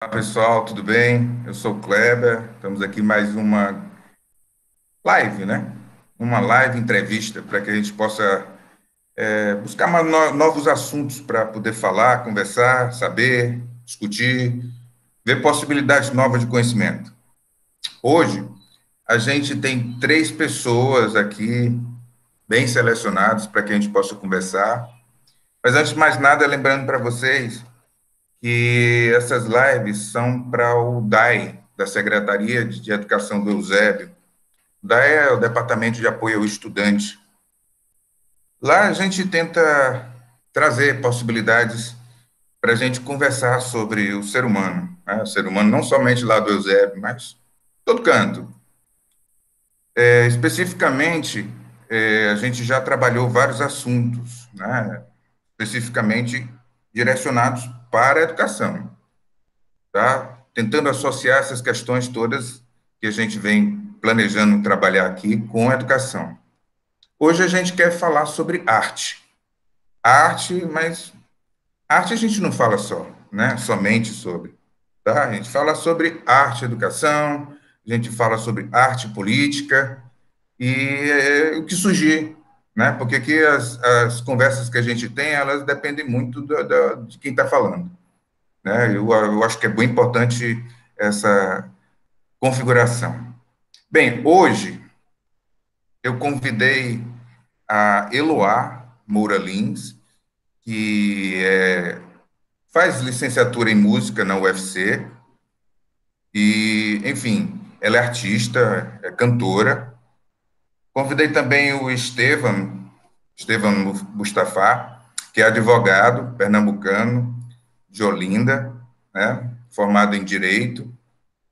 Olá pessoal, tudo bem? Eu sou o Kleber, estamos aqui mais uma live, né? Uma live entrevista para que a gente possa buscar novos assuntos para poder falar, conversar, saber, discutir, ver possibilidades novas de conhecimento. Hoje, a gente tem três pessoas aqui bem selecionadas para que a gente possa conversar. Mas antes de mais nada, lembrando para vocês que essas lives são para o DAE, da Secretaria de Educação do Eusébio. DAE é o Departamento de Apoio ao Estudante. Lá a gente tenta trazer possibilidades para a gente conversar sobre o ser humano, né? O ser humano não somente lá do Eusébio, mas todo canto. Especificamente, a gente já trabalhou vários assuntos, né? Especificamente direcionados para a educação, tá? Tentando associar essas questões todas que a gente vem planejando trabalhar aqui com a educação. Hoje a gente quer falar sobre arte. Arte, mas arte a gente não fala só, né? Somente sobre, tá? A gente fala sobre arte, e educação, a gente fala sobre arte e política e o que surgir, né? Porque aqui as conversas que a gente tem, elas dependem muito de quem está falando, né? Eu acho que é bem importante essa configuração. Bem, hoje eu convidei a Eloá Moura Lins, que faz licenciatura em música na UFC e, enfim, ela é artista, é cantora. Convidei também o Estevam Mustafa, que é advogado pernambucano de Olinda, né, formado em Direito,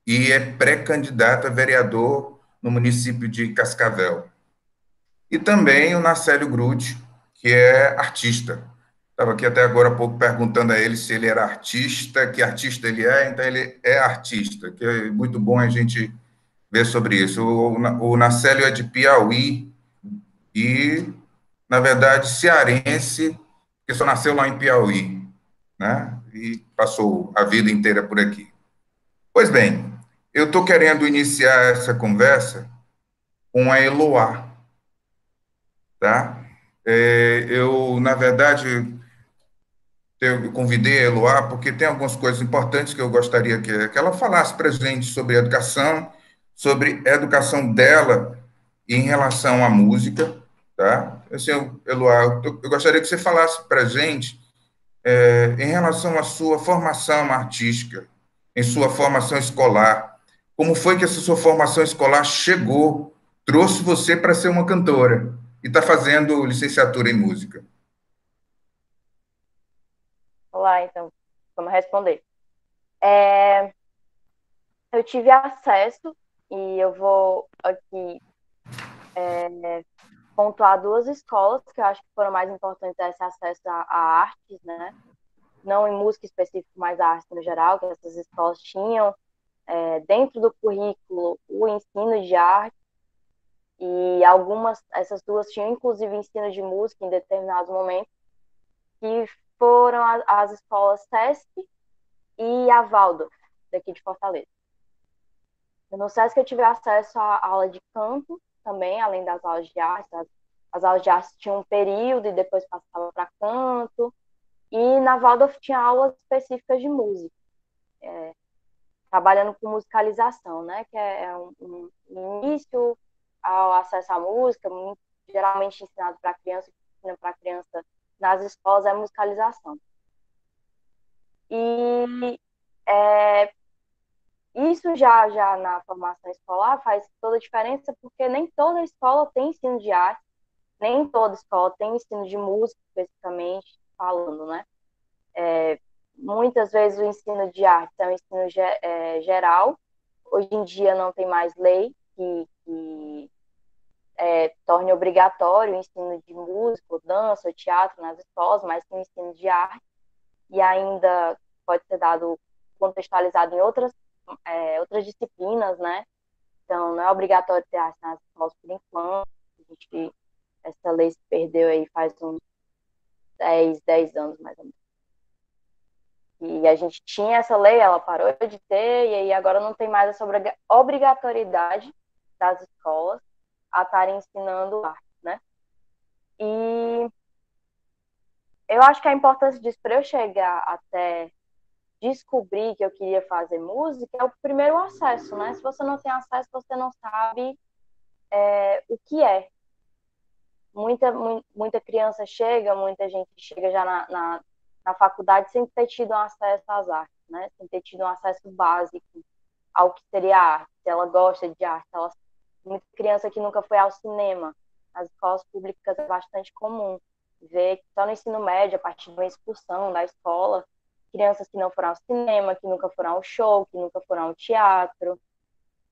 e é pré-candidato a vereador no município de Cascavel. E também o Nacélio Grude, que é artista. Estava aqui até agora há pouco perguntando a ele se ele era artista, que artista ele é, então ele é artista, que é muito bom a gente ver sobre isso. O Nacélio é de Piauí e, na verdade, cearense, que só nasceu lá em Piauí, né? E passou a vida inteira por aqui. Pois bem, eu estou querendo iniciar essa conversa com a Eloá, tá? Na verdade, eu convidei a Eloá porque tem algumas coisas importantes que eu gostaria que ela falasse para a gente sobre sobre a educação dela em relação à música, tá? Assim, Eloá, eu gostaria que você falasse para a gente em relação à sua formação artística, em sua formação escolar. Como foi que essa sua formação escolar chegou, trouxe você para ser uma cantora e está fazendo licenciatura em música? Olá, então, vamos responder. É, eu tive acesso, e eu vou aqui pontuar duas escolas que eu acho que foram mais importantes a esse acesso a artes, né? Não em música específica, mas a arte no geral, que essas escolas tinham dentro do currículo o ensino de arte, e essas duas tinham inclusive ensino de música em determinados momentos, que foram as escolas SESC e a Waldorf, daqui de Fortaleza. No SESC eu tive acesso à aula de canto também, além das aulas de arte. As aulas de arte tinham um período e depois passava para canto. E na Waldorf tinha aulas específicas de música, trabalhando com musicalização, né? Que é um início ao acesso à música, geralmente ensinado para criança, ensina para criança nas escolas é musicalização. E é, isso já na formação escolar faz toda a diferença, porque nem toda escola tem ensino de arte, nem toda escola tem ensino de música, especificamente falando, né? Muitas vezes o ensino de arte é um ensino geral. Hoje em dia não tem mais lei que torne obrigatório o ensino de música, dança, teatro nas escolas, mas tem o ensino de arte e ainda pode ser dado contextualizado em outras disciplinas, né? Então, não é obrigatório ter arte nas escolas por enquanto. Essa lei se perdeu aí faz uns 10 anos, mais ou menos. E a gente tinha essa lei, ela parou de ter, e aí agora não tem mais essa obrigatoriedade das escolas a estarem ensinando arte, né? E eu acho que a importância disso para eu chegar até descobrir que eu queria fazer música é o primeiro acesso, né? Se você não tem acesso, você não sabe o que é. Muita criança chega, muita gente chega já na faculdade sem ter tido um acesso às artes, né? Sem ter tido um acesso básico ao que seria arte, se ela gosta de arte. Muita criança que nunca foi ao cinema. Nas escolas públicas é bastante comum ver que só no ensino médio, a partir de uma expulsão da escola, crianças que não foram ao cinema, que nunca foram ao show, que nunca foram ao teatro.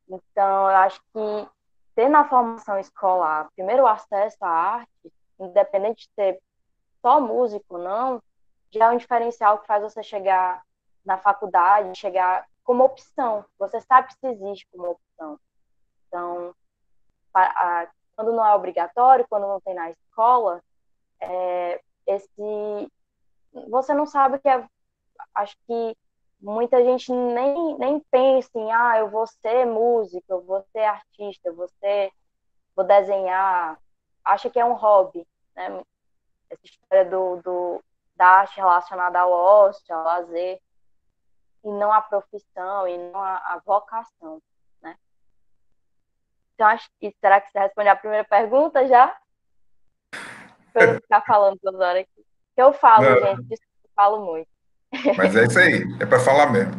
Então, eu acho que ter na formação escolar primeiro acesso à arte, independente de ser só músico ou não, já é um diferencial que faz você chegar na faculdade, chegar como opção. Você sabe se existe como opção. Então, quando não é obrigatório, quando não tem na escola, você não sabe o que é. Acho que muita gente nem pensa em, eu vou ser músico, eu vou ser artista, vou desenhar. Acha que é um hobby, né? Essa história da arte relacionada ao ócio, ao lazer, e não à profissão, e não à vocação, né? Então, será que você responde a primeira pergunta já? Para eu não ficar falando toda hora aqui. Eu falo, Não, gente, eu falo muito. mas é isso aí, é para falar mesmo.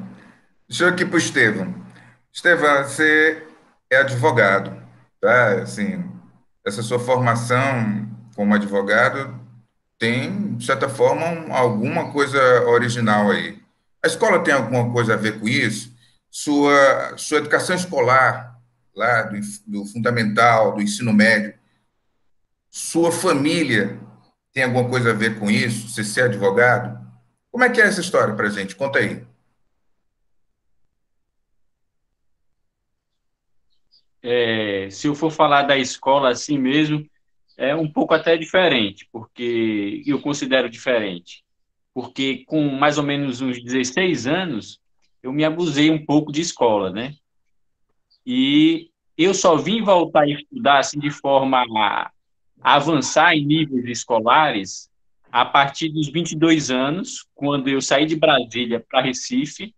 Deixa eu ir aqui para o Estevam. Estevam, você é advogado, tá? Assim, essa sua formação como advogado tem, de certa forma, alguma coisa original aí. A escola tem alguma coisa a ver com isso? Sua educação escolar, lá do fundamental, do ensino médio, sua família tem alguma coisa a ver com isso? Você ser advogado? Como é que é essa história para gente? Conta aí. Se eu for falar da escola assim mesmo, é um pouco até diferente, porque eu considero diferente, porque com mais ou menos uns 16 anos, eu me abusei um pouco de escola, né? E eu só vim voltar a estudar assim de forma a avançar em níveis escolares a partir dos 22 anos, quando eu saí de Brasília para Recife.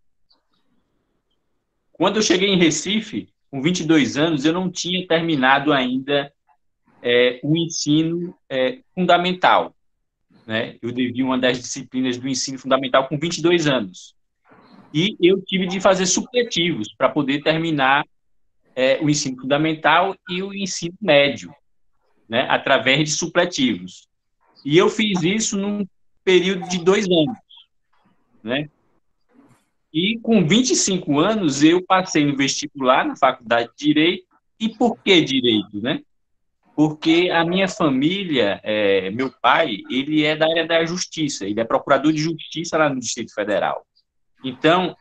Quando eu cheguei em Recife, com 22 anos, eu não tinha terminado ainda o ensino fundamental, né? Eu devia uma das disciplinas do ensino fundamental com 22 anos. E eu tive de fazer supletivos para poder terminar o ensino fundamental e o ensino médio, né? Através de supletivos. E eu fiz isso num período de 2 anos, né? E com 25 anos eu passei no vestibular na Faculdade de Direito. E por que Direito, né? Porque a minha família, meu pai, ele é da área da justiça, ele é procurador de justiça lá no Distrito Federal. Então,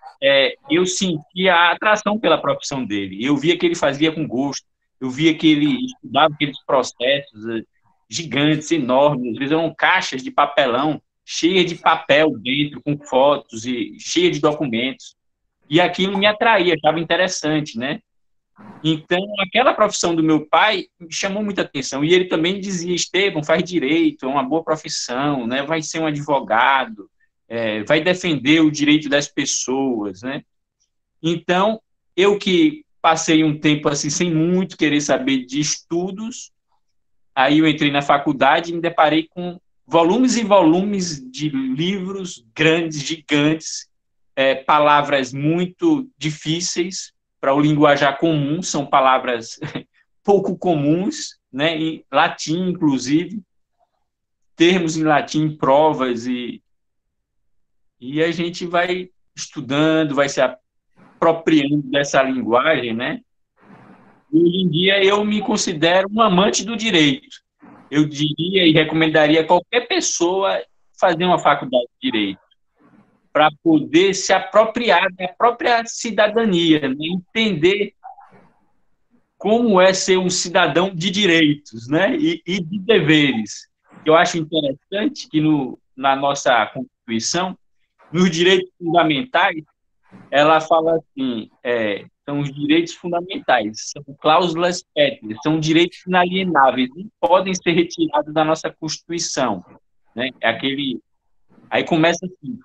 eu sentia a atração pela profissão dele, eu via que ele fazia com gosto, eu via que ele estudava aqueles processos gigantes, enormes, às vezes eram caixas de papelão, cheias de papel dentro, com fotos, e cheia de documentos, e aquilo me atraía, achava interessante, né? Então, aquela profissão do meu pai me chamou muita atenção. E ele também dizia, Estevam, faz direito, é uma boa profissão, né? Vai ser um advogado, vai defender o direito das pessoas, né? Então, eu que passei um tempo assim, sem muito querer saber de estudos, aí eu entrei na faculdade e me deparei com volumes e volumes de livros grandes, gigantes, palavras muito difíceis, para o linguajar comum, são palavras pouco comuns, né, em latim, inclusive, termos em latim, provas, e a gente vai estudando, vai se apropriando dessa linguagem, né? E hoje em dia eu me considero um amante do direito. Eu diria e recomendaria a qualquer pessoa fazer uma faculdade de direito, para poder se apropriar da própria cidadania, né? Entender como é ser um cidadão de direitos, né, e de deveres. Eu acho interessante que na nossa Constituição nos direitos fundamentais, ela fala assim, são os direitos fundamentais, são cláusulas pétreas, são direitos inalienáveis, não podem ser retirados da nossa Constituição, né? Aí começa assim,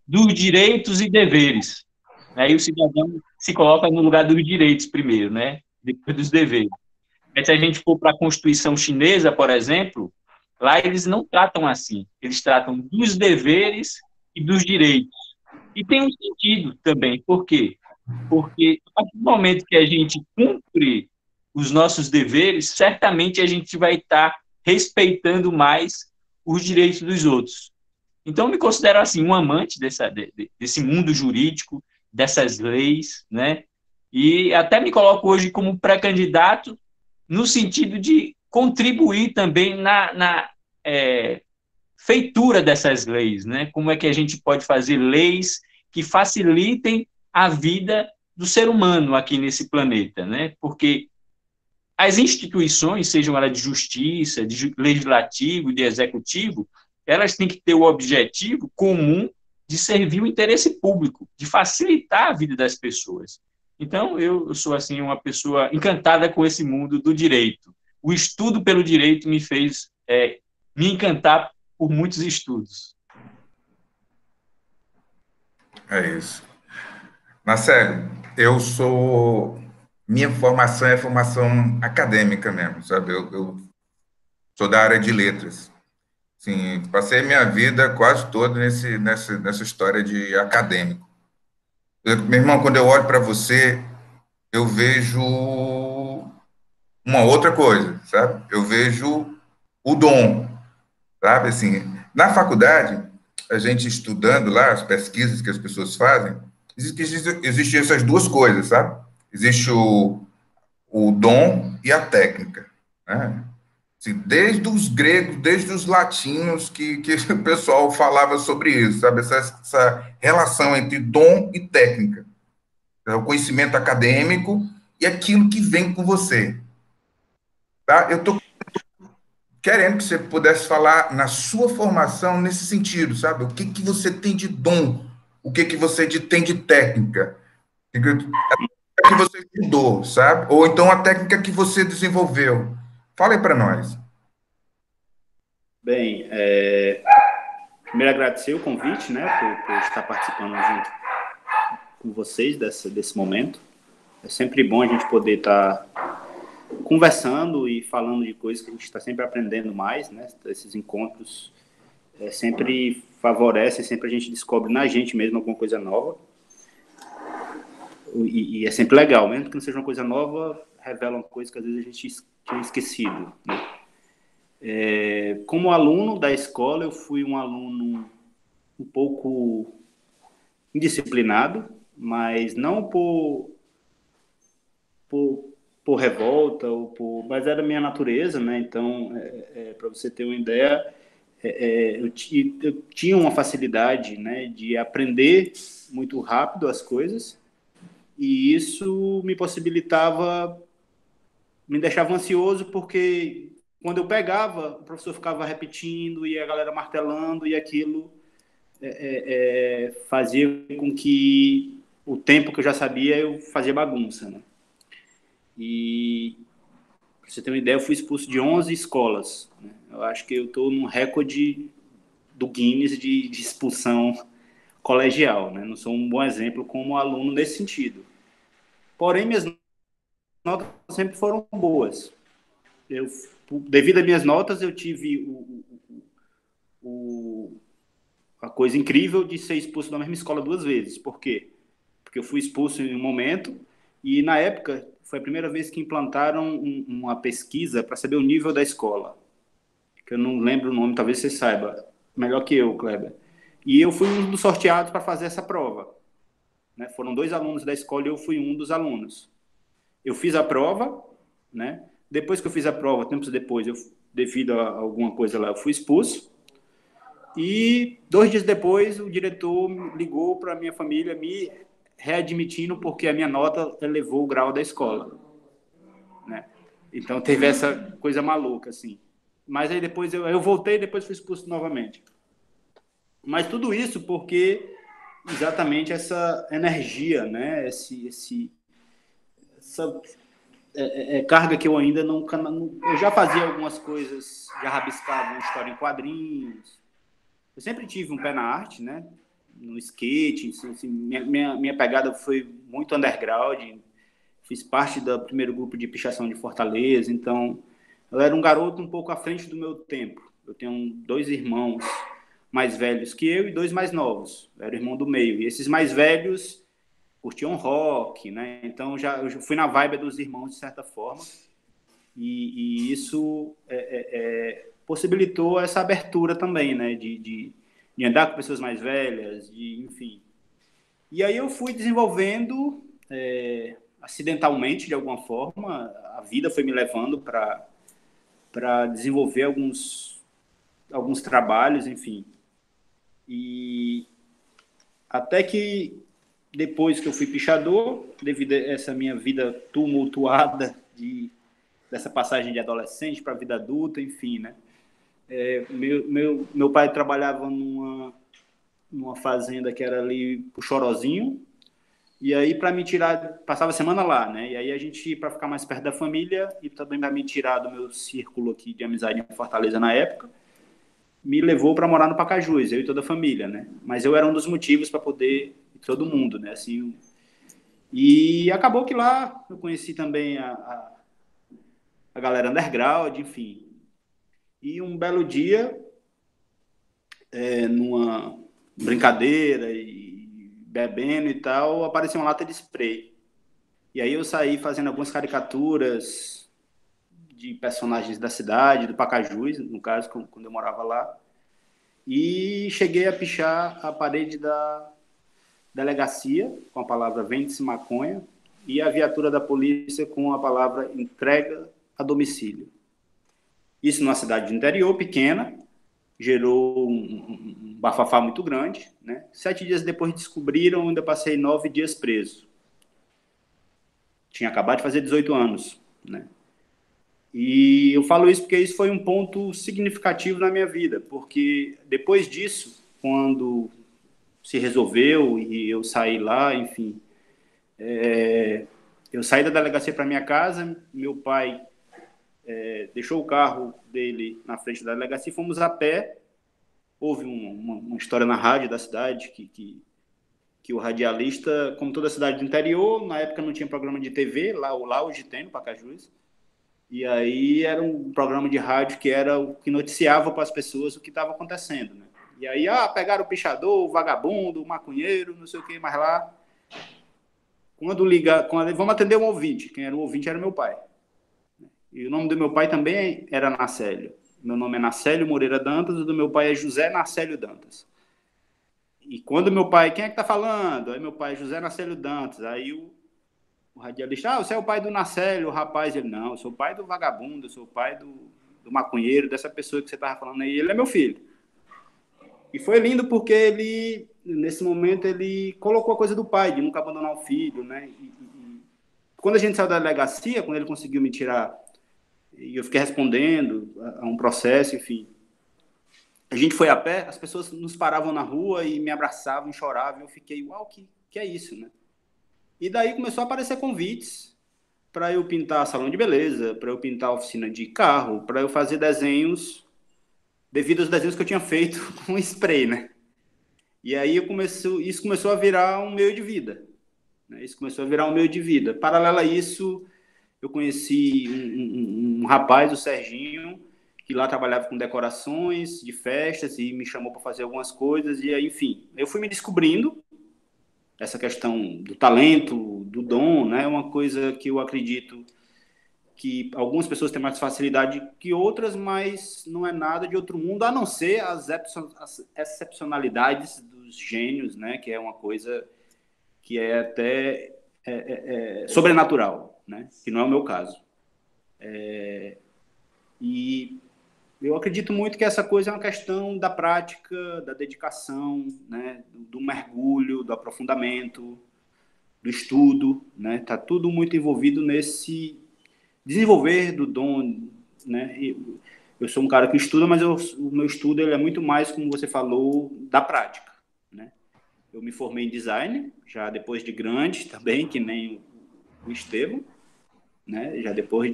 dos direitos e deveres. Aí o cidadão se coloca no lugar dos direitos primeiro, né? Depois dos deveres. Mas se a gente for para a Constituição chinesa, por exemplo, lá eles não tratam assim. Eles tratam dos deveres e dos direitos. E tem um sentido também. Por quê? Porque a partir do momento que a gente cumpre os nossos deveres, certamente a gente vai estar respeitando mais os direitos dos outros. Então, eu me considero assim um amante desse mundo jurídico, dessas leis, né? E até me coloco hoje como pré-candidato no sentido de contribuir também na feitura dessas leis, né? Como é que a gente pode fazer leis que facilitem a vida do ser humano aqui nesse planeta, né? Porque as instituições, sejam elas de justiça, de legislativo, de executivo, elas têm que ter o objetivo comum de servir o interesse público, de facilitar a vida das pessoas. Então, eu sou assim uma pessoa encantada com esse mundo do direito. O estudo pelo direito me fez me encantar por muitos estudos. É isso. Marcelo, minha formação é formação acadêmica mesmo, sabe? Eu sou da área de letras. Sim, passei minha vida quase toda nessa história de acadêmico. Meu irmão, quando eu olho para você, eu vejo uma outra coisa, sabe? Eu vejo o dom, sabe? Assim, na faculdade, a gente estudando lá, as pesquisas que as pessoas fazem, existem essas duas coisas, sabe? Existe o dom e a técnica, né? Assim, desde os gregos, desde os latinos, que o pessoal falava sobre isso, sabe? Essa relação entre dom e técnica. É o conhecimento acadêmico e aquilo que vem com você. Tá? Eu estou querendo que você pudesse falar na sua formação nesse sentido, sabe? O que você tem de dom, o que você tem de técnica, que você estudou, sabe? Ou então a técnica que você desenvolveu. Fala aí para nós. Bem, primeiro agradecer o convite, né, por estar participando junto com vocês desse momento. É sempre bom a gente poder estar conversando e falando de coisas que a gente está sempre aprendendo mais, né? Esses encontros sempre favorecem, sempre a gente descobre na gente mesmo alguma coisa nova. E é sempre legal, mesmo que não seja uma coisa nova, revelam coisas que às vezes a gente tinha esquecido, né? Como aluno da escola, eu fui um aluno um pouco indisciplinado, mas não por revolta, mas era minha natureza, né? Então, para você ter uma ideia, eu tinha uma facilidade, né, de aprender muito rápido as coisas, e isso me deixava ansioso, porque quando eu pegava, o professor ficava repetindo e a galera martelando, e aquilo fazia com que o tempo que eu já sabia eu fazia bagunça, né? E, para você ter uma ideia, eu fui expulso de 11 escolas, né? Eu acho que eu estou num recorde do Guinness de expulsão colegial, né? Não sou um bom exemplo como aluno nesse sentido. Porém, minhas notas sempre foram boas. Devido às minhas notas, eu tive a coisa incrível de ser expulso da mesma escola 2 vezes. Por quê? Porque eu fui expulso em um momento, e na época foi a primeira vez que implantaram uma pesquisa para saber o nível da escola, que eu não lembro o nome, talvez você saiba melhor que eu, Kleber. E eu fui um dos sorteados para fazer essa prova, né? Foram 2 alunos da escola e eu fui um dos alunos. Eu fiz a prova, né? Depois que eu fiz a prova, tempos depois, devido a alguma coisa lá, eu fui expulso. E 2 dias depois, o diretor ligou para a minha família me readmitindo, porque a minha nota elevou o grau da escola, né? Então teve essa coisa maluca, assim. Mas aí depois eu voltei e depois fui expulso novamente. Mas tudo isso porque exatamente essa energia, né? Essa carga que eu ainda não... Eu já fazia algumas coisas, já rabiscava uma história em quadrinhos. Eu sempre tive um pé na arte, né? No skate, assim, minha pegada foi muito underground. Fiz parte do primeiro grupo de pichação de Fortaleza, então eu era um garoto um pouco à frente do meu tempo. Eu tenho 2 irmãos mais velhos que eu e 2 mais novos. Eu era o irmão do meio. E esses mais velhos curtiam rock, né? Então eu fui na vibe dos irmãos de certa forma. E isso possibilitou essa abertura também, né? De andar com pessoas mais velhas, enfim. E aí eu fui desenvolvendo acidentalmente, de alguma forma, a vida foi me levando para desenvolver alguns trabalhos, enfim. E até que depois que eu fui pichador, devido a essa minha vida tumultuada dessa passagem de adolescente para a vida adulta, enfim, né? Meu pai trabalhava numa fazenda que era ali pro Chorozinho, e aí para me tirar, passava a semana lá, né? E aí a gente, para ficar mais perto da família e também para me tirar do meu círculo aqui de amizade em Fortaleza na época, me levou para morar no Pacajus, eu e toda a família, né? Mas eu era um dos motivos para poder todo mundo, né? Assim, e acabou que lá eu conheci também a galera underground, enfim. E um belo dia, numa brincadeira e bebendo e tal, apareceu uma lata de spray. E aí eu saí fazendo algumas caricaturas de personagens da cidade, do Pacajus, no caso, quando eu morava lá. E cheguei a pichar a parede da delegacia com a palavra vende-se maconha e a viatura da polícia com a palavra entrega a domicílio. Isso numa cidade de interior pequena, gerou um bafafá muito grande, né? 7 dias depois descobriram, ainda passei 9 dias preso. Tinha acabado de fazer 18 anos, né? E eu falo isso porque isso foi um ponto significativo na minha vida, porque depois disso, quando se resolveu e eu saí lá, enfim, eu saí da delegacia para minha casa, meu pai deixou o carro dele na frente da delegacia e fomos a pé. Houve uma história na rádio da cidade que o radialista, como toda cidade do interior, na época não tinha programa de TV, lá hoje tem, no Pacajus, e aí era um programa de rádio que era o que noticiava para as pessoas o que estava acontecendo, né? E aí, pegaram o pichador, o vagabundo, o maconheiro, não sei o que mais lá. Vamos atender um ouvinte. Quem era o ouvinte era meu pai. E o nome do meu pai também era Nacélio. Meu nome é Nacélio Moreira Dantas, o do meu pai é José Nacélio Dantas. E quando meu pai, quem é que tá falando? Aí meu pai, José Nacélio Dantas. Aí o radialista, você é o pai do Nacélio, o rapaz. Ele, não, eu sou o pai do vagabundo, eu sou o pai do maconheiro, dessa pessoa que você tava falando aí. Ele é meu filho. E foi lindo porque ele, nesse momento, ele colocou a coisa do pai, de nunca abandonar o filho, né? Quando a gente saiu da delegacia, quando ele conseguiu me tirar, e eu fiquei respondendo a um processo, enfim. A gente foi a pé, as pessoas nos paravam na rua e me abraçavam, choravam, e eu fiquei, uau, que é isso, né? E daí começou a aparecer convites para eu pintar salão de beleza, para eu pintar oficina de carro, para eu fazer desenhos, devido aos desenhos que eu tinha feito com spray, né? E aí isso começou a virar um meio de vida. Né? Isso começou a virar um meio de vida. Paralelo a isso, eu conheci um rapaz, o Serginho, que lá trabalhava com decorações de festas e me chamou para fazer algumas coisas. E aí, enfim, eu fui me descobrindo. Essa questão do talento, do dom, né? É uma coisa que eu acredito que algumas pessoas têm mais facilidade que outras, mas não é nada de outro mundo, a não ser as excepcionalidades dos gênios, né? Que é uma coisa que é até sobrenatural, né? Que não é o meu caso. E eu acredito muito que essa coisa é uma questão da prática, da dedicação, né? Do mergulho, do aprofundamento, do estudo, né? Tá tudo muito envolvido nesse desenvolver do dom, né? eu sou um cara que estuda, mas o meu estudo ele é muito mais, como você falou, da prática, né? Eu me formei em design, já depois de grande também, que nem o Estevam, né? Já depois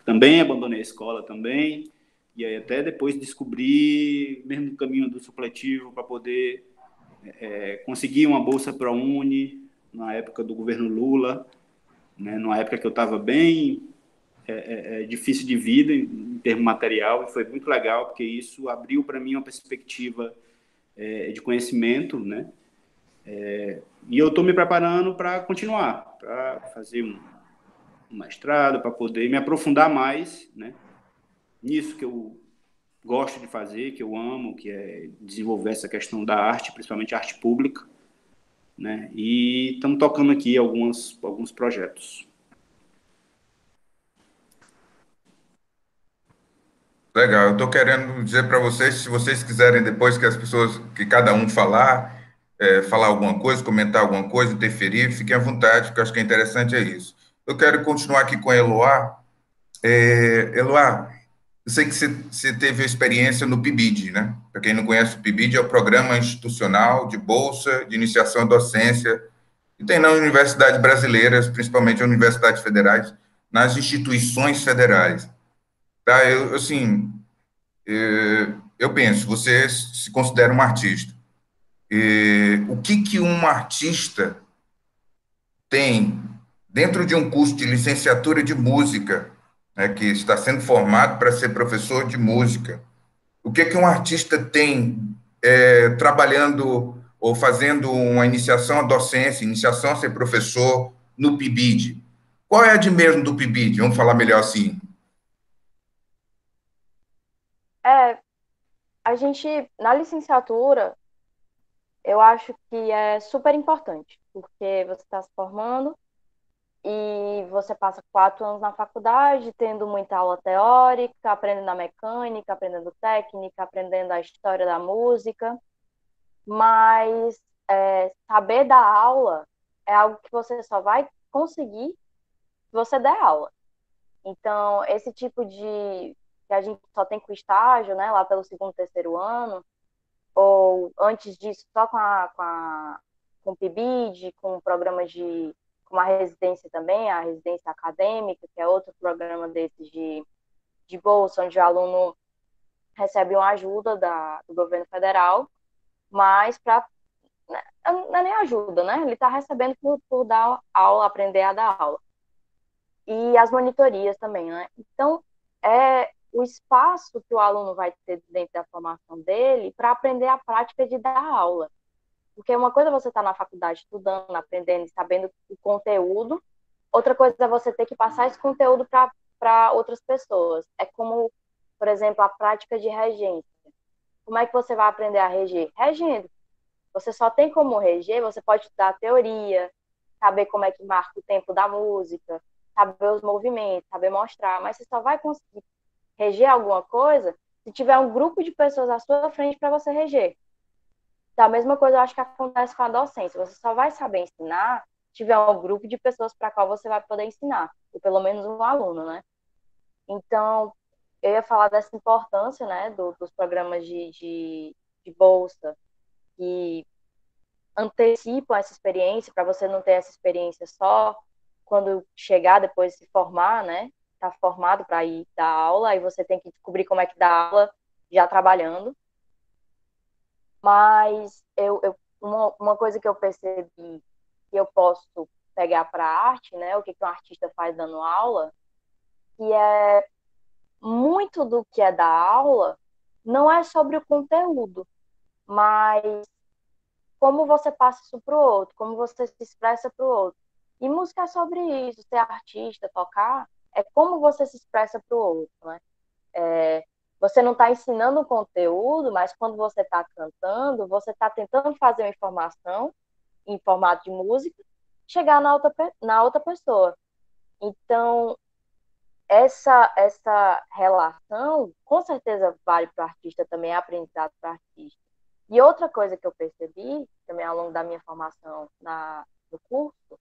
também abandonei a escola também, e aí até depois descobri, mesmo no caminho do supletivo, para poder conseguir uma bolsa para a Uni, na época do governo Lula, né? Numa época que eu estava bem difícil de vida em termo material, e foi muito legal, porque isso abriu para mim uma perspectiva de conhecimento, né? E eu estou me preparando para continuar, para fazer um mestrado, para poder me aprofundar mais, né? Nisso que eu gosto de fazer, que eu amo, que é desenvolver essa questão da arte, principalmente arte pública, né? E estamos tocando aqui alguns projetos. Legal, eu estou querendo dizer para vocês, se vocês quiserem depois que as pessoas, que cada um falar alguma coisa, comentar alguma coisa, interferir, fiquem à vontade, porque eu acho que é interessante é isso. Eu quero continuar aqui com a Eloá. Eloá, eu sei que você teve a experiência no PIBID, né? Para quem não conhece, o PIBID é o Programa Institucional de Bolsa de Iniciação à Docência, que tem nas universidades brasileiras, principalmente as universidades federais, nas instituições federais. Tá? Eu penso, você se considera um artista. O que um artista tem dentro de um curso de licenciatura de música, né, que está sendo formado para ser professor de música? O que um artista tem trabalhando ou fazendo uma iniciação à docência, iniciação a ser professor no PIBID? Qual é a de mesmo do PIBID? Vamos falar melhor assim. É, a gente, na licenciatura, eu acho que é super importante, porque você está se formando e você passa 4 anos na faculdade, tendo muita aula teórica, aprendendo a mecânica, aprendendo técnica, aprendendo a história da música, mas saber dar aula é algo que você só vai conseguir se você der aula. Então, esse tipo de que a gente só tem com estágio, né, lá pelo segundo, terceiro ano, ou antes disso só com o PIBID, com programas com a residência também, a residência acadêmica, que é outro programa desses de bolsa, onde o aluno recebe uma ajuda do governo federal, mas para não é nem ajuda, né? Ele está recebendo por dar aula, aprender a dar aula. E as monitorias também, né? Então, o espaço que o aluno vai ter dentro da formação dele para aprender a prática de dar aula. Porque uma coisa é você estar na faculdade estudando, aprendendo, sabendo o conteúdo, outra coisa é você ter que passar esse conteúdo para outras pessoas. É como, por exemplo, a prática de regência. Como é que você vai aprender a reger? Regendo. Você só tem como reger, você pode estudar a teoria, saber como é que marca o tempo da música, saber os movimentos, saber mostrar, mas você só vai conseguir reger alguma coisa se tiver um grupo de pessoas à sua frente para você reger. Então, a mesma coisa eu acho que acontece com a docência. Você só vai saber ensinar se tiver um grupo de pessoas para qual você vai poder ensinar, ou pelo menos um aluno, né? Então, eu ia falar dessa importância, né, dos programas de bolsa, que antecipam essa experiência, para você não ter essa experiência só quando chegar depois de se formar, né? Tá formado para ir dar aula, aí você tem que descobrir como é que dá aula já trabalhando. Mas uma coisa que eu percebi que eu posso pegar para a arte, né? O que um artista faz dando aula, que é muito do que é da aula não é sobre o conteúdo, mas como você passa isso para o outro, como você se expressa para o outro. E música é sobre isso, ser artista, tocar, é como você se expressa para o outro, né? Você não está ensinando o conteúdo, mas quando você está cantando, você está tentando fazer uma informação em formato de música, chegar na outra pessoa. Então, essa relação, com certeza, vale para o artista também, é aprendizado para o artista. E outra coisa que eu percebi, também ao longo da minha formação no curso,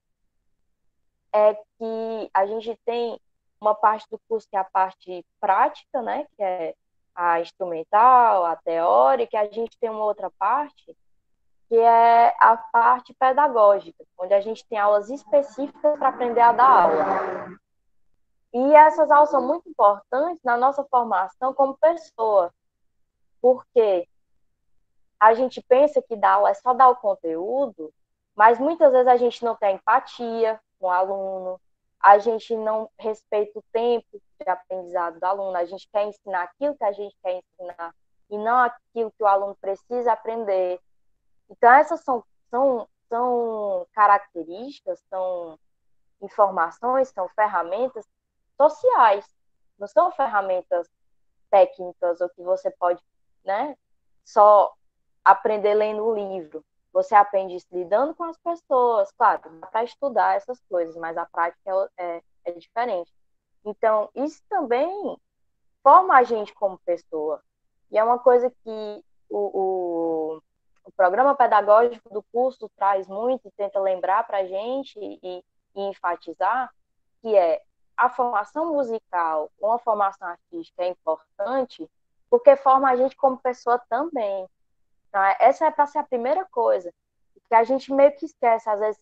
é que a gente tem uma parte do curso que é a parte prática, né, que é a instrumental, a teórica, e a gente tem uma outra parte que é a parte pedagógica, onde a gente tem aulas específicas para aprender a dar aula. E essas aulas são muito importantes na nossa formação como pessoa, porque a gente pensa que dar aula é só dar o conteúdo, mas muitas vezes a gente não tem empatia com o aluno, a gente não respeita o tempo de aprendizado do aluno, a gente quer ensinar aquilo que a gente quer ensinar e não aquilo que o aluno precisa aprender. Então, essas são características, são informações, são ferramentas sociais, não são ferramentas técnicas ou que você pode, né, só aprender lendo um livro. Você aprende isso lidando com as pessoas, claro, dá para estudar essas coisas, mas a prática é diferente. Então, isso também forma a gente como pessoa. E é uma coisa que o programa pedagógico do curso traz muito e tenta lembrar para a gente e enfatizar, que é a formação musical ou a formação artística é importante porque forma a gente como pessoa também. Então, essa é para ser a primeira coisa, que a gente meio que esquece, às vezes,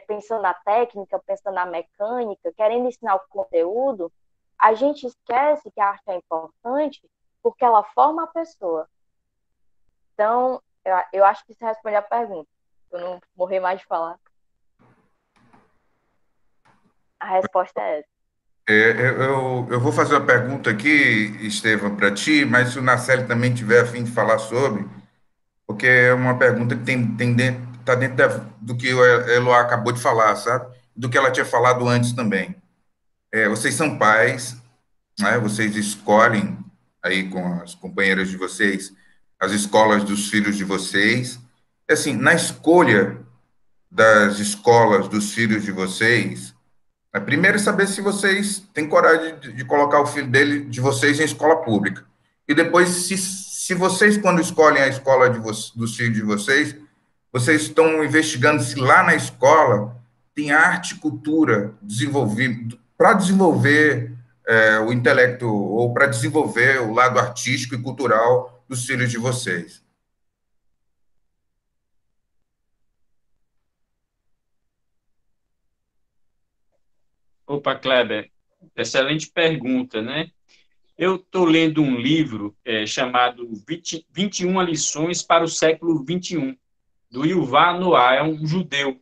pensando na técnica, pensando na mecânica, querendo ensinar o conteúdo, a gente esquece que a arte é importante porque ela forma a pessoa. Então, eu acho que isso responde a pergunta. Eu não morrer mais de falar. A resposta é essa. Eu vou fazer uma pergunta aqui, Estevam, para ti, mas se o Nacelle também tiver a fim de falar sobre, porque é uma pergunta que tá dentro do que o Eloá acabou de falar, sabe? Do que ela tinha falado antes também. Vocês são pais, né? Vocês escolhem aí com as companheiras de vocês as escolas dos filhos de vocês. Assim, na escolha das escolas dos filhos de vocês, primeiro é saber se vocês têm coragem de colocar o filho de vocês em escola pública. E depois, se vocês, quando escolhem a escola dos filhos de vocês estão investigando se lá na escola tem arte e cultura desenvolvido para desenvolver o intelecto ou para desenvolver o lado artístico e cultural dos filhos de vocês. Opa, Kleber, excelente pergunta, né? Eu estou lendo um livro chamado 21 Lições para o Século XXI, do Yuval Noah, é um judeu.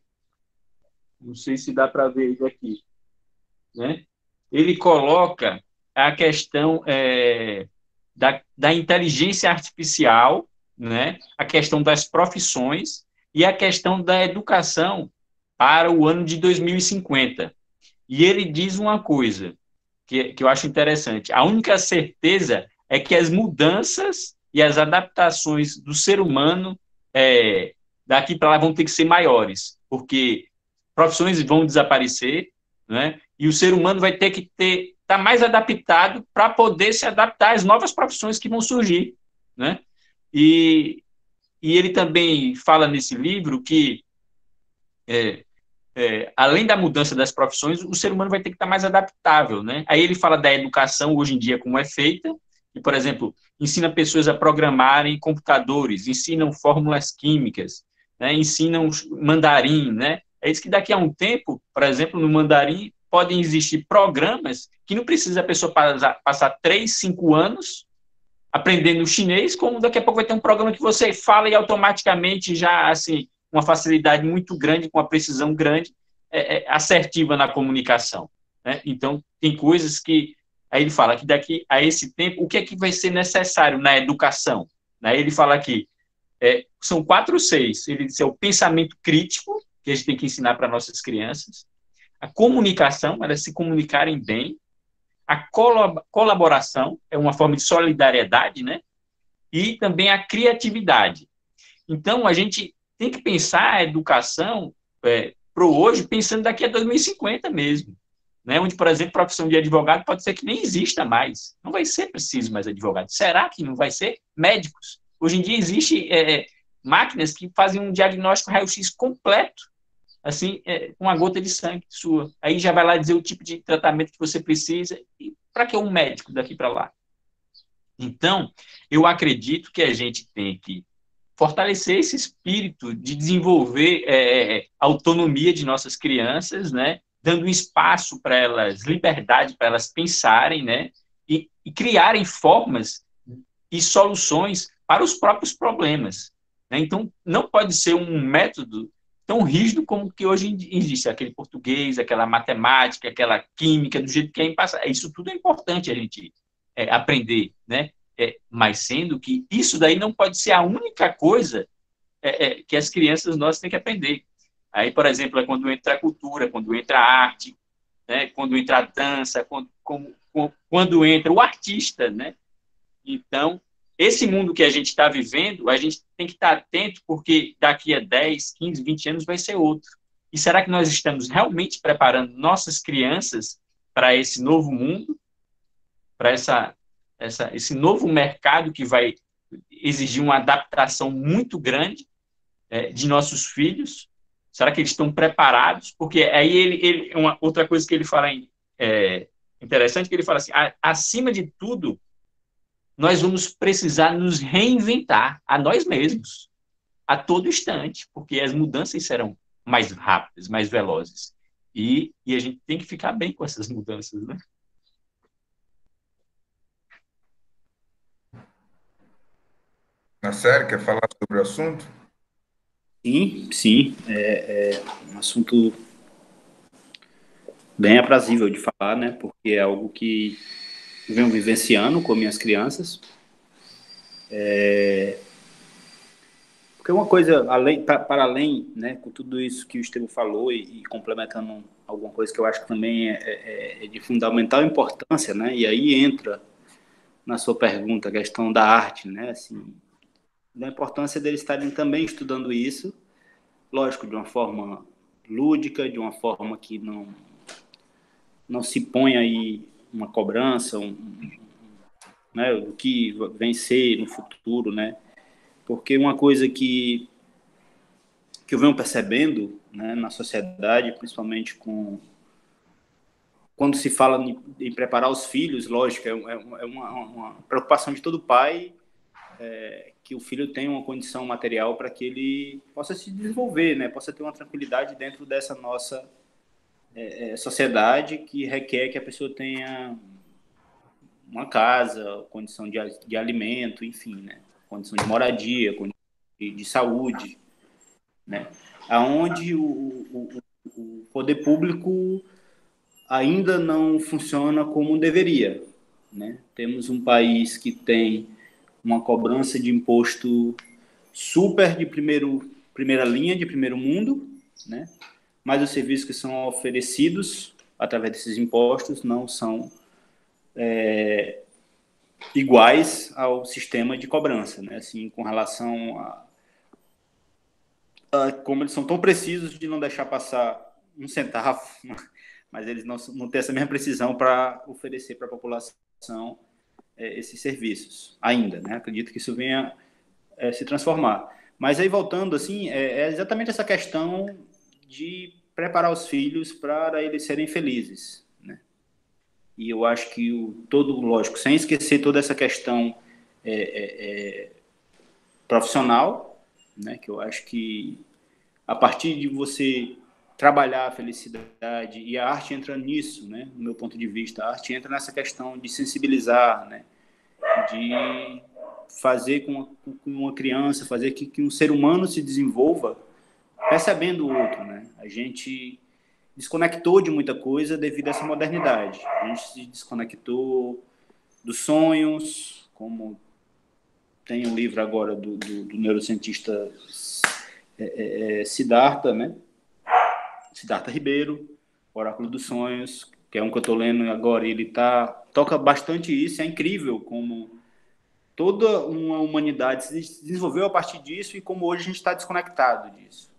Não sei se dá para ver ele aqui, né? Ele coloca a questão da inteligência artificial, né? A questão das profissões e a questão da educação para o ano de 2050. E ele diz uma coisa que eu acho interessante. A única certeza é que as mudanças e as adaptações do ser humano daqui para lá vão ter que ser maiores, porque profissões vão desaparecer, né? E o ser humano vai ter que estar mais adaptado para poder se adaptar às novas profissões que vão surgir, né? E ele também fala nesse livro que além da mudança das profissões, o ser humano vai ter que estar mais adaptável, né? Aí ele fala da educação hoje em dia como é feita, e, por exemplo, ensina pessoas a programarem computadores, ensinam fórmulas químicas, né? Ensinam mandarim, né? É isso que daqui a um tempo, por exemplo, no mandarim, podem existir programas que não precisa a pessoa passar 3, 5 anos aprendendo chinês, como daqui a pouco vai ter um programa que você fala e automaticamente já, assim, uma facilidade muito grande, com uma precisão grande, assertiva na comunicação, né? Então, tem coisas que... Aí ele fala que daqui a esse tempo, o que é que vai ser necessário na educação? Né? Ele fala que são 4 6. Ele diz o pensamento crítico, que a gente tem que ensinar para nossas crianças, a comunicação, elas se comunicarem bem, a colaboração, é uma forma de solidariedade, né? E também a criatividade. Então, a gente tem que pensar a educação para hoje, pensando daqui a 2050 mesmo, né? Onde, por exemplo, a profissão de advogado pode ser que nem exista mais. Não vai ser preciso mais advogado. Será que não vai ser? Médicos. Hoje em dia existem máquinas que fazem um diagnóstico raio-x completo. assim, uma gota de sangue sua. Aí já vai lá dizer o tipo de tratamento que você precisa e para que um médico daqui para lá? Então, eu acredito que a gente tem que fortalecer esse espírito de desenvolver autonomia de nossas crianças, né? Dando um espaço para elas, liberdade para elas pensarem, né? E criarem formas e soluções para os próprios problemas, né? Então, não pode ser um método tão rígido como que hoje existe, aquele português, aquela matemática, aquela química, do jeito que é embaçado. Isso tudo é importante a gente aprender, né? Mas sendo que isso daí não pode ser a única coisa que as crianças nós têm que aprender. Aí, por exemplo, é quando entra a cultura, quando entra a arte, né? Quando entra a dança, quando entra o artista, né? Então, esse mundo que a gente está vivendo, a gente tem que estar atento, porque daqui a 10, 15, 20 anos vai ser outro. E será que nós estamos realmente preparando nossas crianças para esse novo mundo, para esse novo mercado que vai exigir uma adaptação muito grande de nossos filhos? Será que eles estão preparados? Porque aí uma outra coisa que ele fala interessante, que ele fala assim, acima de tudo, nós vamos precisar nos reinventar a nós mesmos, a todo instante, porque as mudanças serão mais rápidas, mais velozes. E a gente tem que ficar bem com essas mudanças, né? Na série, quer falar sobre o assunto? Sim, sim. É um assunto bem aprazível de falar, né? Porque é algo que eu venho vivenciando com minhas crianças. Porque uma coisa, para além, né, com tudo isso que o Estevão falou e complementando alguma coisa que eu acho que também é de fundamental importância, né? E aí entra na sua pergunta a questão da arte, né? Assim, da importância deles estarem também estudando isso, lógico, de uma forma lúdica, de uma forma que não se põe aí uma cobrança, né, do que vem ser no futuro, né? Porque uma coisa que eu venho percebendo, né, na sociedade, principalmente quando se fala em preparar os filhos, lógico, é uma preocupação de todo pai, que o filho tenha uma condição material para que ele possa se desenvolver, né, possa ter uma tranquilidade dentro dessa nossa sociedade que requer que a pessoa tenha uma casa, condição de alimento, enfim, né, condição de moradia, condição de saúde, né, aonde o poder público ainda não funciona como deveria, né? Temos um país que tem uma cobrança de imposto super de primeira linha, de primeiro mundo, né? Mas os serviços que são oferecidos através desses impostos não são iguais ao sistema de cobrança, né? Assim, com relação a como eles são tão precisos de não deixar passar um centavo, mas eles não têm essa mesma precisão para oferecer para a população esses serviços ainda, né? Acredito que isso venha se transformar. Mas aí, voltando, assim, é exatamente essa questão de preparar os filhos para eles serem felizes, né? E eu acho que lógico, sem esquecer toda essa questão profissional, né? Que eu acho que a partir de você trabalhar a felicidade, e a arte entra nisso, né? No meu ponto de vista, a arte entra nessa questão de sensibilizar, né? De fazer com uma criança, fazer que um ser humano se desenvolva percebendo o outro, né? A gente desconectou de muita coisa devido a essa modernidade. A gente se desconectou dos sonhos, como tem um livro agora do neurocientista Siddhartha, né? Siddhartha Ribeiro, Oráculo dos Sonhos, que é um que eu estou lendo agora, e ele toca bastante isso. É incrível como toda uma humanidade se desenvolveu a partir disso e como hoje a gente está desconectado disso.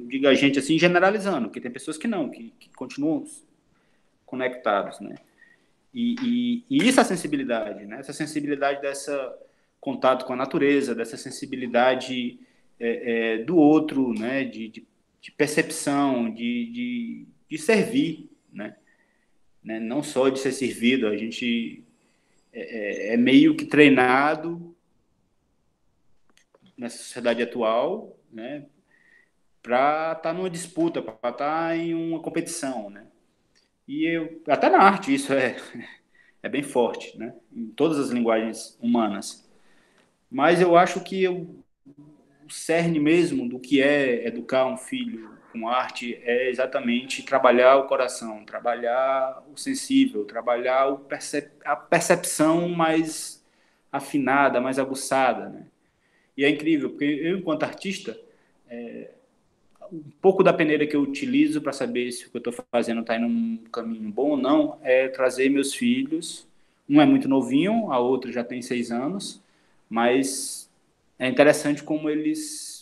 Diga a gente assim, generalizando, porque tem pessoas que não, que continuam conectados, né? E isso é a sensibilidade, né? Essa sensibilidade dessa contato com a natureza, dessa sensibilidade do outro, né? De percepção, de servir, né? Não só de ser servido, a gente é meio que treinado nessa sociedade atual, né, para estar numa disputa, para estar em uma competição, né? E até na arte isso é bem forte, né? Em todas as linguagens humanas. Mas eu acho que o cerne mesmo do que é educar um filho com arte é exatamente trabalhar o coração, trabalhar o sensível, trabalhar a percepção mais afinada, mais aguçada, né? E é incrível, porque eu, enquanto artista, um pouco da peneira que eu utilizo para saber se o que eu estou fazendo está indo num caminho bom ou não é trazer meus filhos. Um é muito novinho, a outra já tem 6 anos, mas é interessante como eles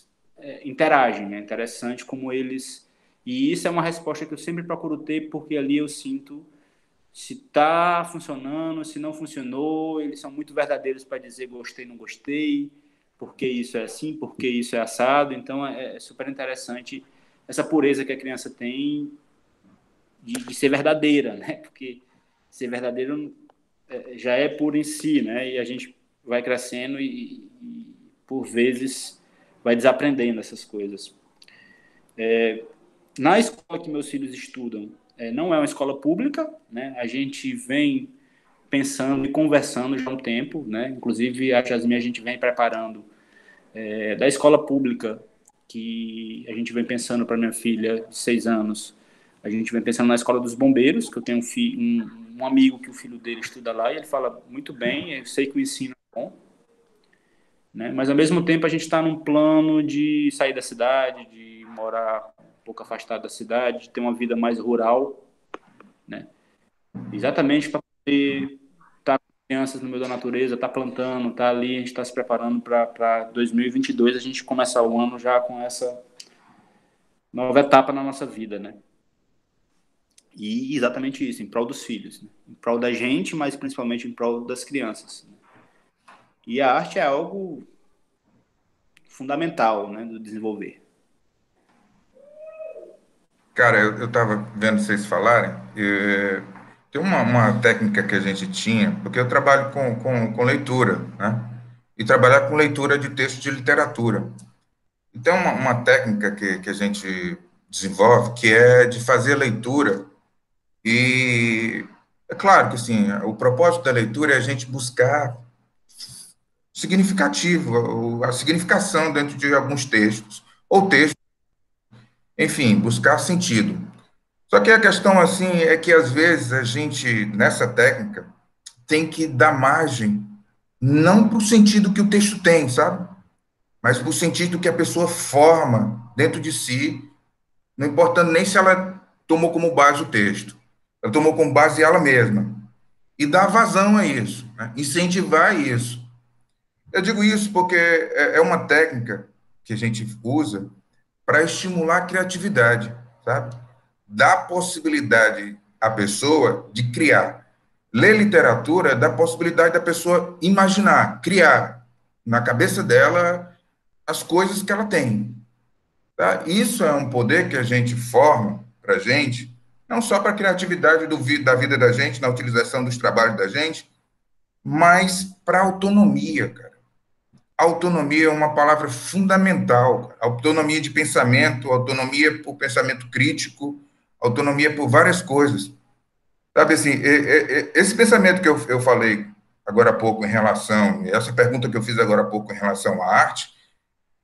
interagem, é interessante como eles... E isso é uma resposta que eu sempre procuro ter, porque ali eu sinto se está funcionando, se não funcionou. Eles são muito verdadeiros para dizer gostei, não gostei, porque isso é assim, porque isso é assado. Então é super interessante essa pureza que a criança tem de ser verdadeira, né? Porque ser verdadeiro já é puro em si, né? E a gente vai crescendo e por vezes vai desaprendendo essas coisas. Na escola que meus filhos estudam, não é uma escola pública, né? A gente vem pensando e conversando já há um tempo, né? Inclusive a Jasmine a gente vem preparando da escola pública, que a gente vem pensando para minha filha de 6 anos. A gente vem pensando na escola dos bombeiros, que eu tenho um amigo que o filho dele estuda lá e ele fala muito bem. Eu sei que o ensino é bom, né? Mas ao mesmo tempo a gente está num plano de sair da cidade, de morar um pouco afastado da cidade, de ter uma vida mais rural, né? Exatamente para poder estar com crianças no meio da natureza, estar plantando, estar ali. A gente está se preparando para 2022, a gente começar o ano já com essa nova etapa na nossa vida, né? E exatamente isso, em prol dos filhos, né? Em prol da gente, mas principalmente em prol das crianças, né? E a arte é algo fundamental, né, do desenvolver. Cara, eu estava vendo vocês falarem, tem uma técnica que a gente tinha, porque eu trabalho com leitura, né? E trabalhar com leitura de texto de literatura. Então, uma técnica que a gente desenvolve, que é de fazer leitura, e é claro que, assim, o propósito da leitura é a gente buscar significativo, a significação dentro de alguns textos, ou textos, enfim, buscar sentido. Só que a questão, assim, é que, às vezes, a gente, nessa técnica, tem que dar margem, não para o sentido que o texto tem, sabe? Mas para o sentido que a pessoa forma dentro de si, não importando nem se ela tomou como base o texto, ela tomou como base ela mesma. E dar vazão a isso, né? Incentivar isso. Eu digo isso porque é uma técnica que a gente usa para estimular a criatividade, sabe? Dá possibilidade à pessoa de criar. Ler literatura dá possibilidade da pessoa imaginar, criar na cabeça dela as coisas que ela tem. Tá? Isso é um poder que a gente forma para a gente, não só para a criatividade da vida da gente, na utilização dos trabalhos da gente, mas para a autonomia, cara. Autonomia é uma palavra fundamental. Cara. Autonomia de pensamento, autonomia por pensamento crítico, autonomia por várias coisas. Sabe assim, esse pensamento que eu falei agora há pouco em relação, essa pergunta que eu fiz agora há pouco em relação à arte,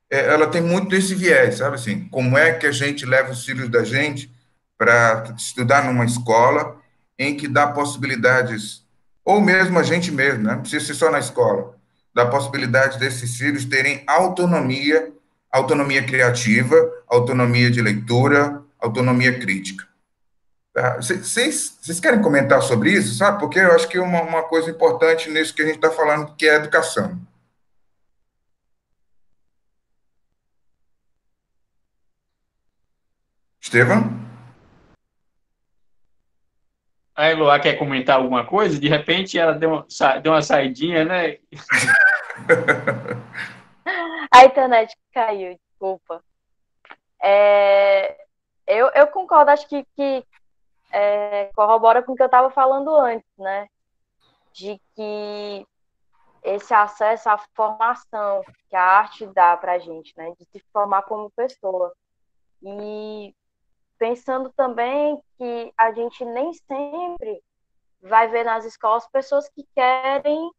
ela tem muito desse viés, sabe assim, como é que a gente leva os filhos da gente para estudar numa escola em que dá possibilidades, ou mesmo a gente mesmo, né? Não precisa ser só na escola, dá possibilidade desses filhos terem autonomia, autonomia criativa, autonomia de leitura, autonomia crítica. Tá? Vocês querem comentar sobre isso, sabe? Porque eu acho que uma coisa importante nisso que a gente está falando, que é a educação. Estevam? A Eloá quer comentar alguma coisa? De repente ela deu uma saidinha, né? A internet caiu, desculpa. Eu concordo, acho que corrobora com o que eu estava falando antes, né? De que esse acesso à formação que a arte dá para a gente, né? De se formar como pessoa. E pensando também que a gente nem sempre vai ver nas escolas pessoas que querem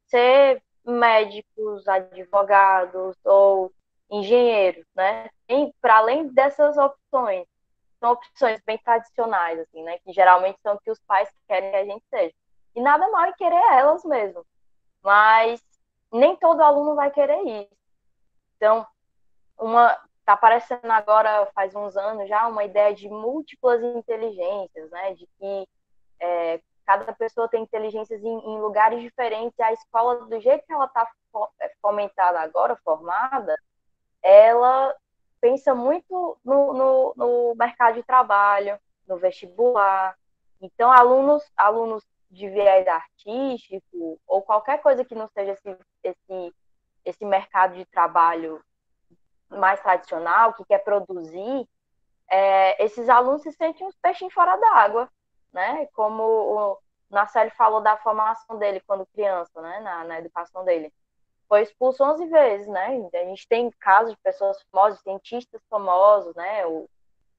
ser médicos, advogados ou engenheiros, né? Para além dessas opções, são opções bem tradicionais, assim, né? Que geralmente são o que os pais querem que a gente seja. E nada mal em querer elas mesmo, mas nem todo aluno vai querer isso. Então, tá aparecendo agora, faz uns anos já, uma ideia de múltiplas inteligências, né? De que cada pessoa tem inteligências em lugares diferentes, e a escola, do jeito que ela está fomentada agora, formada, ela pensa muito no mercado de trabalho, no vestibular. Então, alunos de viés artístico, ou qualquer coisa que não seja esse mercado de trabalho mais tradicional, que quer produzir, esses alunos se sentem uns peixinhos fora d'água, né? Como o Nacelli falou da formação dele quando criança, né? Na educação dele. Foi expulso 11 vezes, né? A gente tem casos de pessoas famosas, cientistas famosos, né?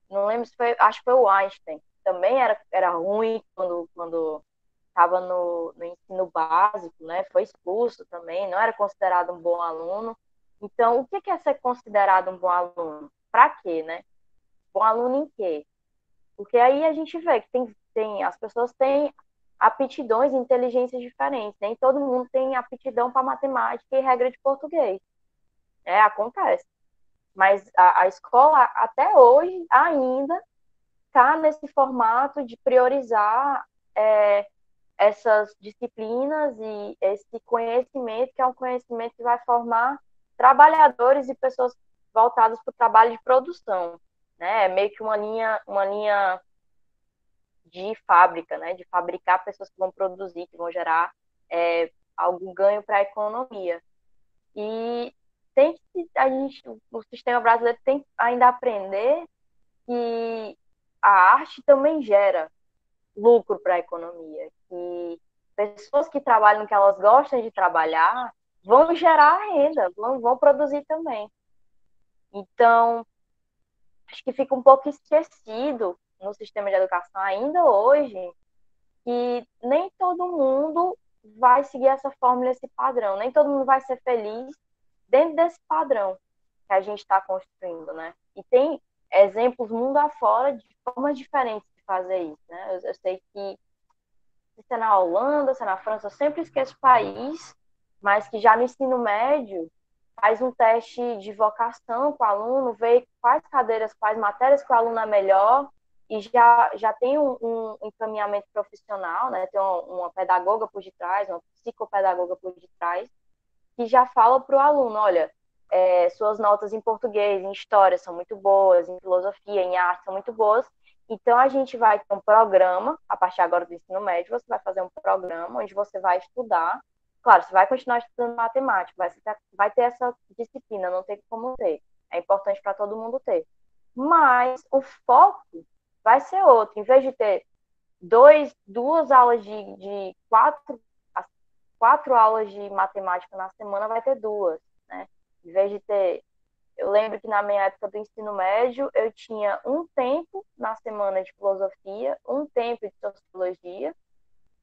Não lembro se foi, acho que foi o Einstein. Também era ruim quando estava no ensino básico, né? Foi expulso também, não era considerado um bom aluno. Então, o que é ser considerado um bom aluno? Para quê, né? Bom aluno em quê? Porque aí a gente vê que as pessoas têm aptidões e inteligências diferentes. Nem todo mundo tem aptidão para matemática e regra de português. Acontece. Mas a escola, até hoje, ainda está nesse formato de priorizar essas disciplinas e esse conhecimento, que é um conhecimento que vai formar trabalhadores e pessoas voltadas para o trabalho de produção. Né? É meio que uma linha de fábrica, né? De fabricar pessoas que vão produzir, que vão gerar algum ganho para a economia. E o sistema brasileiro tem que ainda aprender que a arte também gera lucro para a economia, que pessoas que trabalham no que elas gostam de trabalhar vão gerar renda, vão produzir também. Então, acho que fica um pouco esquecido no sistema de educação ainda hoje que nem todo mundo vai seguir essa fórmula, esse padrão, nem todo mundo vai ser feliz dentro desse padrão que a gente está construindo, né? E tem exemplos mundo afora de formas diferentes de fazer isso, né? Eu sei que se é na Holanda, se é na França, eu sempre esqueço o país, mas que já no ensino médio faz um teste de vocação com o aluno, vê quais cadeiras, quais matérias que o aluno é melhor, e já tem um encaminhamento profissional, né? Tem uma pedagoga por detrás, uma psicopedagoga por detrás, que já fala para o aluno, olha, suas notas em português, em história são muito boas, em filosofia, em arte são muito boas, então a gente vai ter um programa, a partir agora do ensino médio, você vai fazer um programa onde você vai estudar. Claro, você vai continuar estudando matemática, vai ter essa disciplina, não tem como ter. É importante para todo mundo ter. Mas o foco vai ser outro. Em vez de ter duas aulas de quatro aulas de matemática na semana, vai ter duas, né? Em vez de ter... Eu lembro que na minha época do ensino médio, eu tinha um tempo na semana de filosofia, um tempo de sociologia,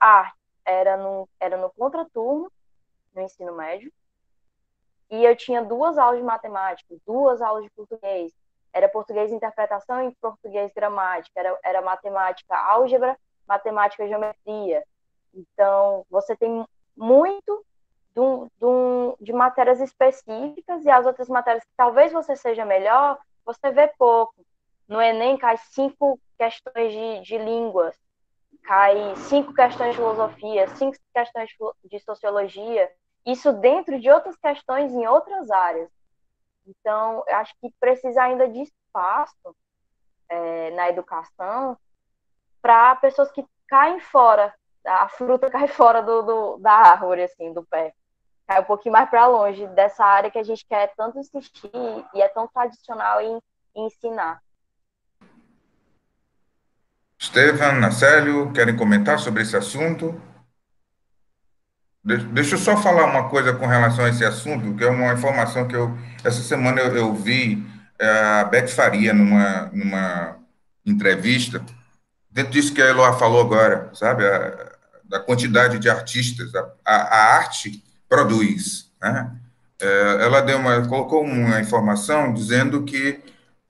arte era no contraturno, no ensino médio, e eu tinha 2 aulas de matemática, 2 aulas de português. Era português interpretação e português gramática, era matemática álgebra, matemática geometria. Então, você tem muito de matérias específicas, e as outras matérias que talvez você seja melhor, você vê pouco. No Enem cai 5 questões de línguas, cai 5 questões de filosofia, 5 questões de sociologia, isso dentro de outras questões em outras áreas. Então, eu acho que precisa ainda de espaço na educação para pessoas que caem fora, a fruta cai fora da árvore, assim, do pé. Cai um pouquinho mais para longe dessa área que a gente quer tanto insistir e é tão tradicional e ensinar. Estevam, Nacélio, querem comentar sobre esse assunto? Deixa eu só falar uma coisa com relação a esse assunto, que é uma informação que essa semana eu vi a Beth Faria numa entrevista, dentro disso que a Eloá falou agora, sabe? Da quantidade de artistas, a arte produz, né? Ela colocou uma informação dizendo que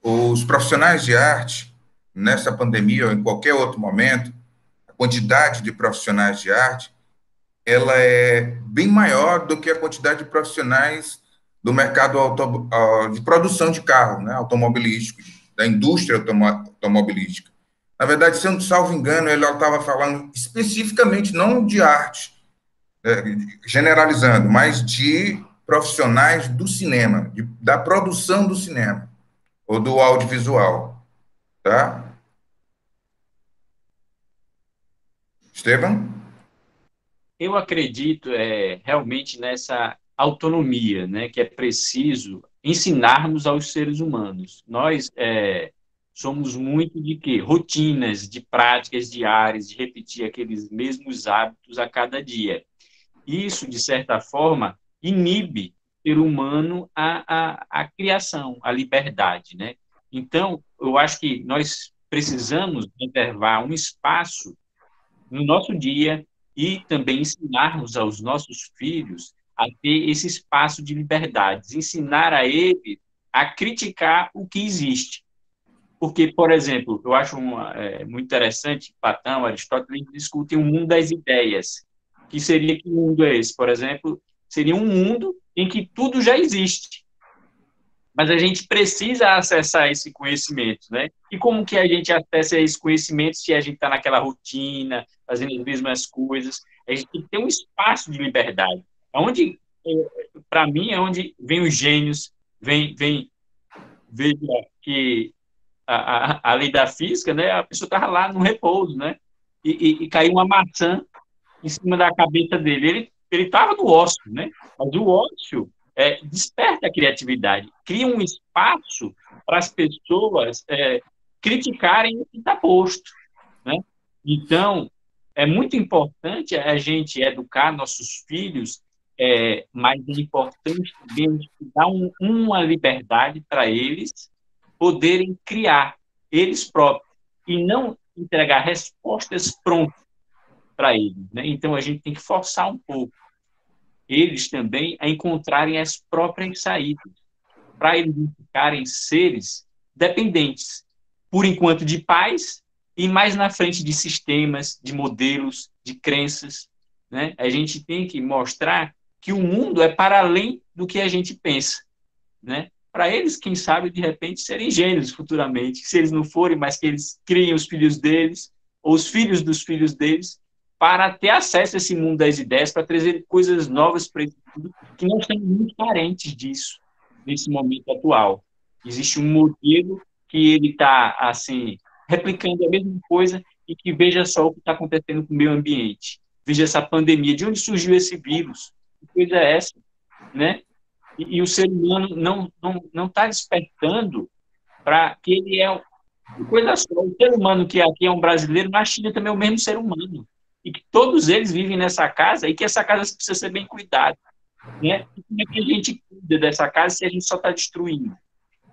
os profissionais de arte, nessa pandemia ou em qualquer outro momento, a quantidade de profissionais de arte, ela é bem maior do que a quantidade de profissionais do mercado de produção de carro, né, automobilístico, da indústria automobilística. Na verdade, se eu não salvo engano, ele estava falando especificamente não de arte, generalizando, mas de profissionais do cinema, da produção do cinema, ou do audiovisual, tá? Esteban? Eu acredito realmente nessa autonomia, né, que é preciso ensinarmos aos seres humanos. Nós somos muito de quê? Rotinas, de práticas diárias, de repetir aqueles mesmos hábitos a cada dia. Isso, de certa forma, inibe o ser humano a criação, a liberdade, né? Então, eu acho que nós precisamos reservar um espaço no nosso dia e também ensinarmos aos nossos filhos a ter esse espaço de liberdades, ensinar a ele a criticar o que existe. Porque, por exemplo, eu acho muito interessante, Platão, Aristóteles discutem o mundo das ideias. Que seria que mundo é esse? Por exemplo, seria um mundo em que tudo já existe, mas a gente precisa acessar esse conhecimento, né? E como que a gente acessa esse conhecimento se a gente está naquela rotina, fazendo as mesmas coisas? A gente tem que ter um espaço de liberdade. Onde, para mim, é onde vem os gênios, veja que a lei da física, né? A pessoa estava lá no repouso, né? E caiu uma maçã em cima da cabeça dele. Ele estava no ócio, né? Mas o ócio desperta a criatividade, cria um espaço para as pessoas criticarem o que está posto, né? Então, é muito importante a gente educar nossos filhos, mas é importante também a gente dar uma liberdade para eles poderem criar eles próprios e não entregar respostas prontas para eles, né? Então, a gente tem que forçar um pouco eles também a encontrarem as próprias saídas, para eles não ficarem seres dependentes, por enquanto, de pais e mais na frente de sistemas, de modelos, de crenças, né? A gente tem que mostrar que o mundo é para além do que a gente pensa, né? Para eles, quem sabe, de repente, serem gênios futuramente, se eles não forem, mas que eles criem os filhos deles, ou os filhos dos filhos deles, para ter acesso a esse mundo das ideias, para trazer coisas novas para esse mundo, que nós estamos muito carentes disso, nesse momento atual. Existe um modelo que ele está, assim, replicando a mesma coisa e que veja só o que está acontecendo com o meio ambiente. Veja essa pandemia, de onde surgiu esse vírus? Que coisa é essa, né? E o ser humano não está despertando para que ele é coisa só. O ser humano que aqui é um brasileiro, na China também é o mesmo ser humano. E que todos eles vivem nessa casa e que essa casa precisa ser bem cuidada, né? E como é que a gente cuida dessa casa se a gente só está destruindo?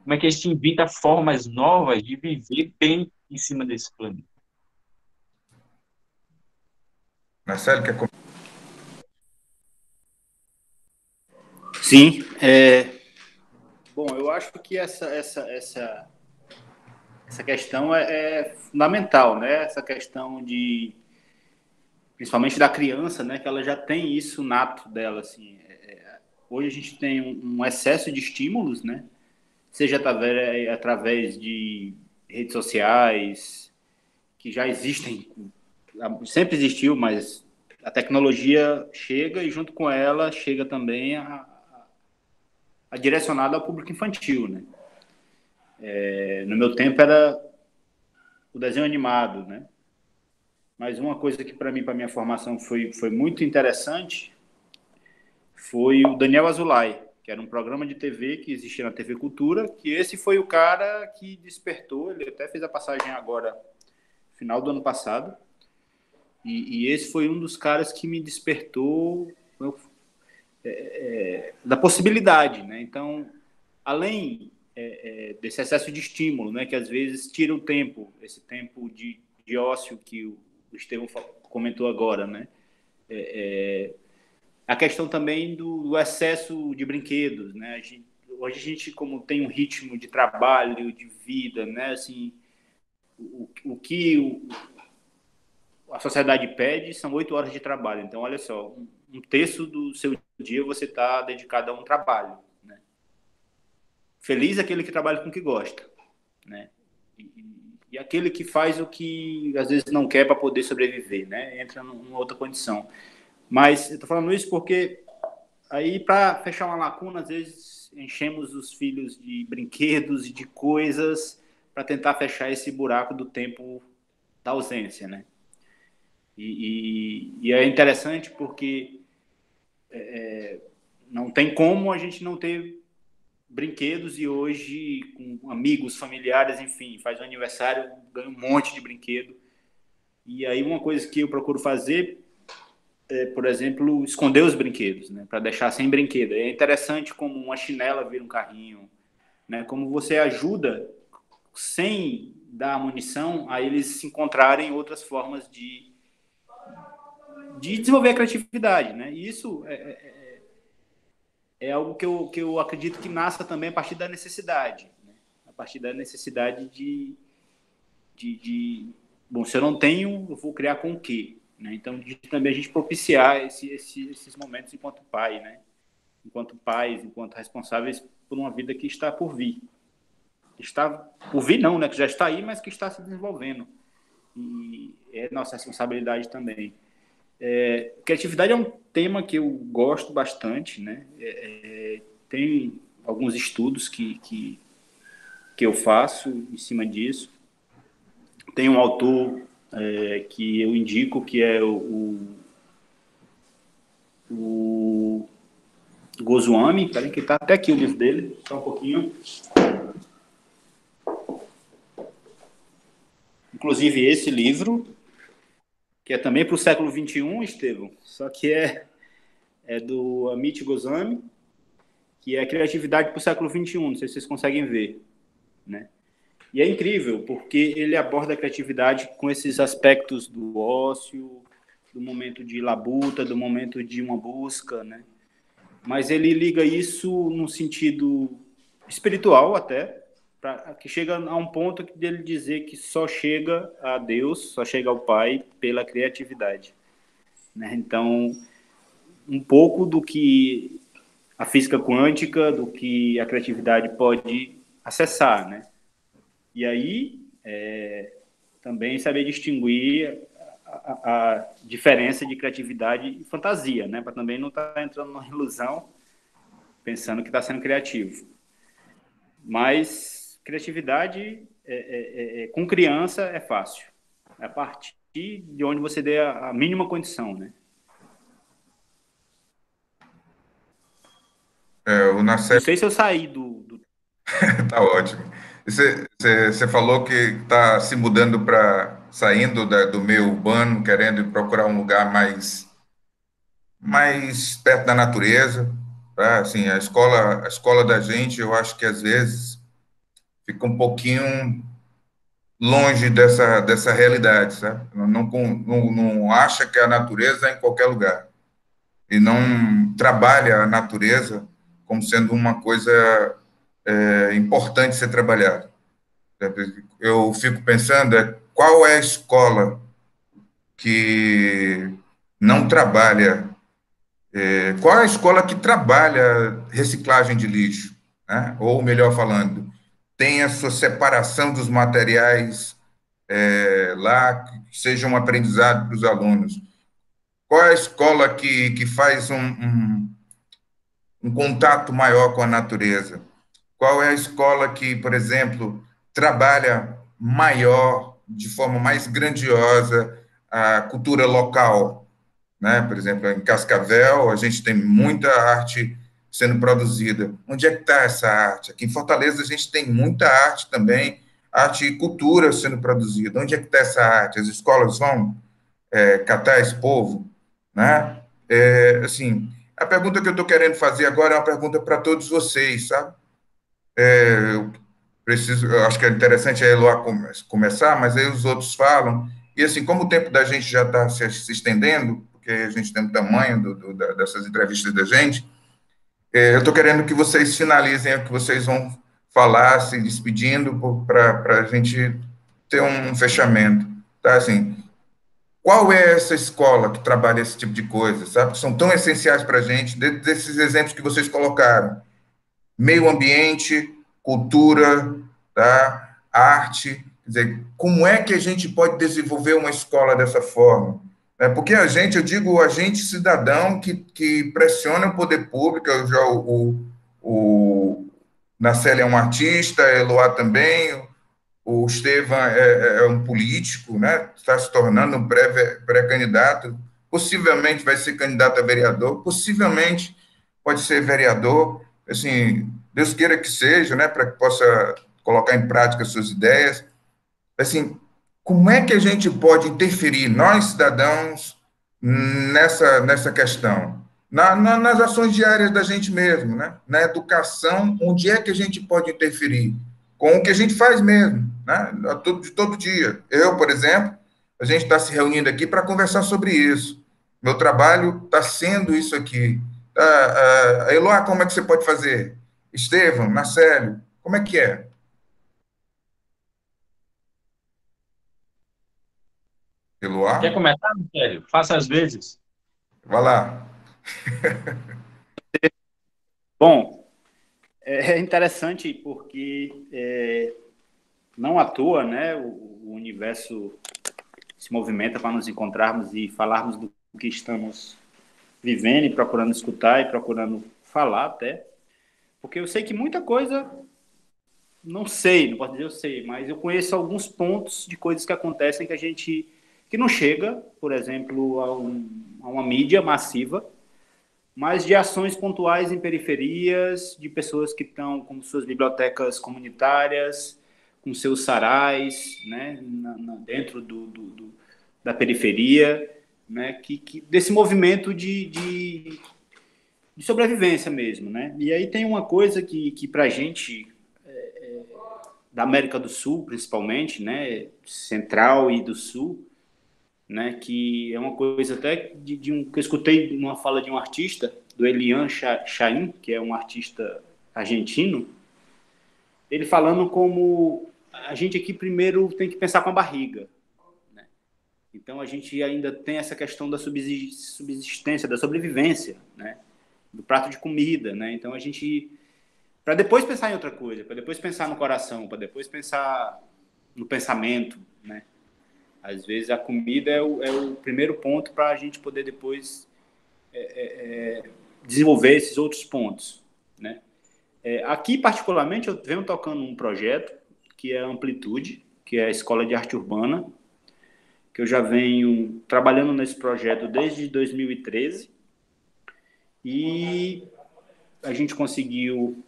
Como é que a gente inventa formas novas de viver bem em cima desse planeta? Marcelo, quer comentar? Sim. Bom, eu acho que essa questão é fundamental, né? Essa questão principalmente da criança, né? Que ela já tem isso nato dela, assim. Hoje a gente tem um excesso de estímulos, né? Seja através de redes sociais, que já existem, sempre existiu, mas a tecnologia chega e junto com ela chega também a direcionada ao público infantil, né? No meu tempo era o desenho animado, né? Mas uma coisa que para mim, para minha formação, foi muito interessante foi o Daniel Azulay, que que era um programa de TV que existia na TV Cultura, que esse foi o cara que despertou, ele até fez a passagem agora, final do ano passado, e esse foi um dos caras que me despertou da possibilidade, né? Então, além desse excesso de estímulo, né, que às vezes tira o tempo, esse tempo de ócio que o Estevão comentou agora, né? A questão também do excesso de brinquedos, né? Hoje a gente, como tem um ritmo de trabalho, de vida, né? Assim, o que a sociedade pede são 8 horas de trabalho. Então, olha só, um terço do seu dia você está dedicado a um trabalho, né? Feliz é aquele que trabalha com o que gosta, né? E aquele que faz o que às vezes não quer para poder sobreviver, né? Entra numa outra condição. Mas eu estou falando isso porque aí, para fechar uma lacuna, às vezes enchemos os filhos de brinquedos e de coisas para tentar fechar esse buraco do tempo da ausência, né? E é interessante porque não tem como a gente não ter brinquedos, e hoje, com amigos, familiares, enfim, faz um aniversário, ganha um monte de brinquedo. E aí uma coisa que eu procuro fazer é, por exemplo, esconder os brinquedos, né, para deixar sem brinquedo. É interessante como uma chinela vira um carrinho, né, como você ajuda, sem dar munição, a eles se encontrarem outras formas de desenvolver a criatividade, né? E isso é algo que eu acredito que nasça também a partir da necessidade, né? A partir da necessidade bom, se eu não tenho, eu vou criar com o quê? Né? Então, também a gente propiciar esses momentos enquanto pai, né? Enquanto pais, enquanto responsáveis por uma vida que está por vir. Está por vir não, né? Que já está aí, mas que está se desenvolvendo. E é nossa responsabilidade também. Criatividade é um tema que eu gosto bastante, né? Tem alguns estudos que eu faço em cima disso. Tem um autor que eu indico, que é o Goswami. Peraí, que está até aqui o livro dele, só um pouquinho. Inclusive esse livro, que é também para o século XXI, Estevão, só que é do Amit Goswami, que é Criatividade para o século XXI, não sei se vocês conseguem ver, né? E é incrível, porque ele aborda a criatividade com esses aspectos do ócio, do momento de labuta, do momento de uma busca, né? Mas ele liga isso num sentido espiritual até, que chega a um ponto dele dizer que só chega a Deus, só chega ao Pai pela criatividade, né? Então, um pouco do que a física quântica, do que a criatividade pode acessar, né? E aí, também saber distinguir a diferença de criatividade e fantasia, né? Para também não estar entrando numa ilusão, pensando que está sendo criativo. Mas criatividade com criança é fácil. É a partir de onde você dê a mínima condição, né? Não sei se eu saí do... Tá ótimo. Você falou que está se mudando saindo do meio urbano, querendo procurar um lugar mais perto da natureza, tá? Assim, a escola da gente, eu acho que às vezes fica um pouquinho longe dessa realidade, sabe? Não acha que a natureza é em qualquer lugar e não trabalha a natureza como sendo uma coisa importante ser trabalhada. Eu fico pensando qual é a escola que não trabalha, qual é a escola que trabalha reciclagem de lixo, né? Ou melhor falando, tem a sua separação dos materiais lá, que seja um aprendizado para os alunos. Qual é a escola que faz um contato maior com a natureza? Qual é a escola que, por exemplo, trabalha de forma mais grandiosa, a cultura local, né? Por exemplo, em Cascavel, a gente tem muita arte sendo produzida. Onde é que está essa arte? Aqui em Fortaleza a gente tem muita arte também, arte e cultura sendo produzida. Onde é que está essa arte? As escolas vão catar esse povo, né? Assim, a pergunta que eu estou querendo fazer agora é uma pergunta para todos vocês, sabe? Eu acho que é interessante a Eloá começar, mas aí os outros falam. E assim, como o tempo da gente já está se estendendo, porque a gente tem o tamanho dessas entrevistas da gente, eu estou querendo que vocês finalizem o que vocês vão falar, se despedindo, para a gente ter um fechamento, tá? Assim, qual é essa escola que trabalha esse tipo de coisa, sabe? Que são tão essenciais para a gente, desses exemplos que vocês colocaram: meio ambiente, cultura, tá? Arte. Quer dizer, como é que a gente pode desenvolver uma escola dessa forma? Porque a gente, eu digo, a gente cidadão que pressiona o poder público, já o Nacelle é um artista, a Eloá também, o Estevam é um político, né? Está se tornando um pré-candidato, possivelmente vai ser candidato a vereador, possivelmente pode ser vereador, assim, Deus queira que seja, né, para que possa colocar em prática suas ideias. Assim, como é que a gente pode interferir, nós cidadãos, nessa questão? Nas ações diárias da gente mesmo, né? Na educação, onde é que a gente pode interferir? Com o que a gente faz mesmo, né? De todo dia. Eu, por exemplo, a gente está se reunindo aqui para conversar sobre isso. Meu trabalho está sendo isso aqui. Eloá, como é que você pode fazer? Estevam, Marcelo, como é que é? Quer Eloá? começar, Michele? Faça às vezes. Vai lá. Bom, é interessante porque não à toa, né, o universo se movimenta para nos encontrarmos e falarmos do que estamos vivendo e procurando escutar e procurando falar até, porque eu sei que muita coisa, não sei, não posso dizer eu sei, mas eu conheço alguns pontos de coisas que acontecem que não chega, por exemplo, a uma mídia massiva, mas de ações pontuais em periferias, de pessoas que estão com suas bibliotecas comunitárias, com seus sarais, né, dentro da periferia, né, desse movimento de sobrevivência mesmo, né? E aí tem uma coisa que para a gente, da América do Sul, principalmente, né, central e do Sul, né, que é uma coisa até que eu escutei numa fala de um artista, do Elian Chaim, que é um artista argentino, ele falando como a gente aqui primeiro tem que pensar com a barriga, né? Então a gente ainda tem essa questão da subsistência, da sobrevivência, né, do prato de comida, né? Então a gente, para depois pensar em outra coisa, para depois pensar no coração, para depois pensar no pensamento, né? Às vezes a comida é o primeiro ponto para a gente poder depois desenvolver esses outros pontos, né? Aqui, particularmente, eu venho tocando um projeto que é a Amplitude, que é a Escola de Arte Urbana, que eu já venho trabalhando nesse projeto desde 2013, e a gente conseguiu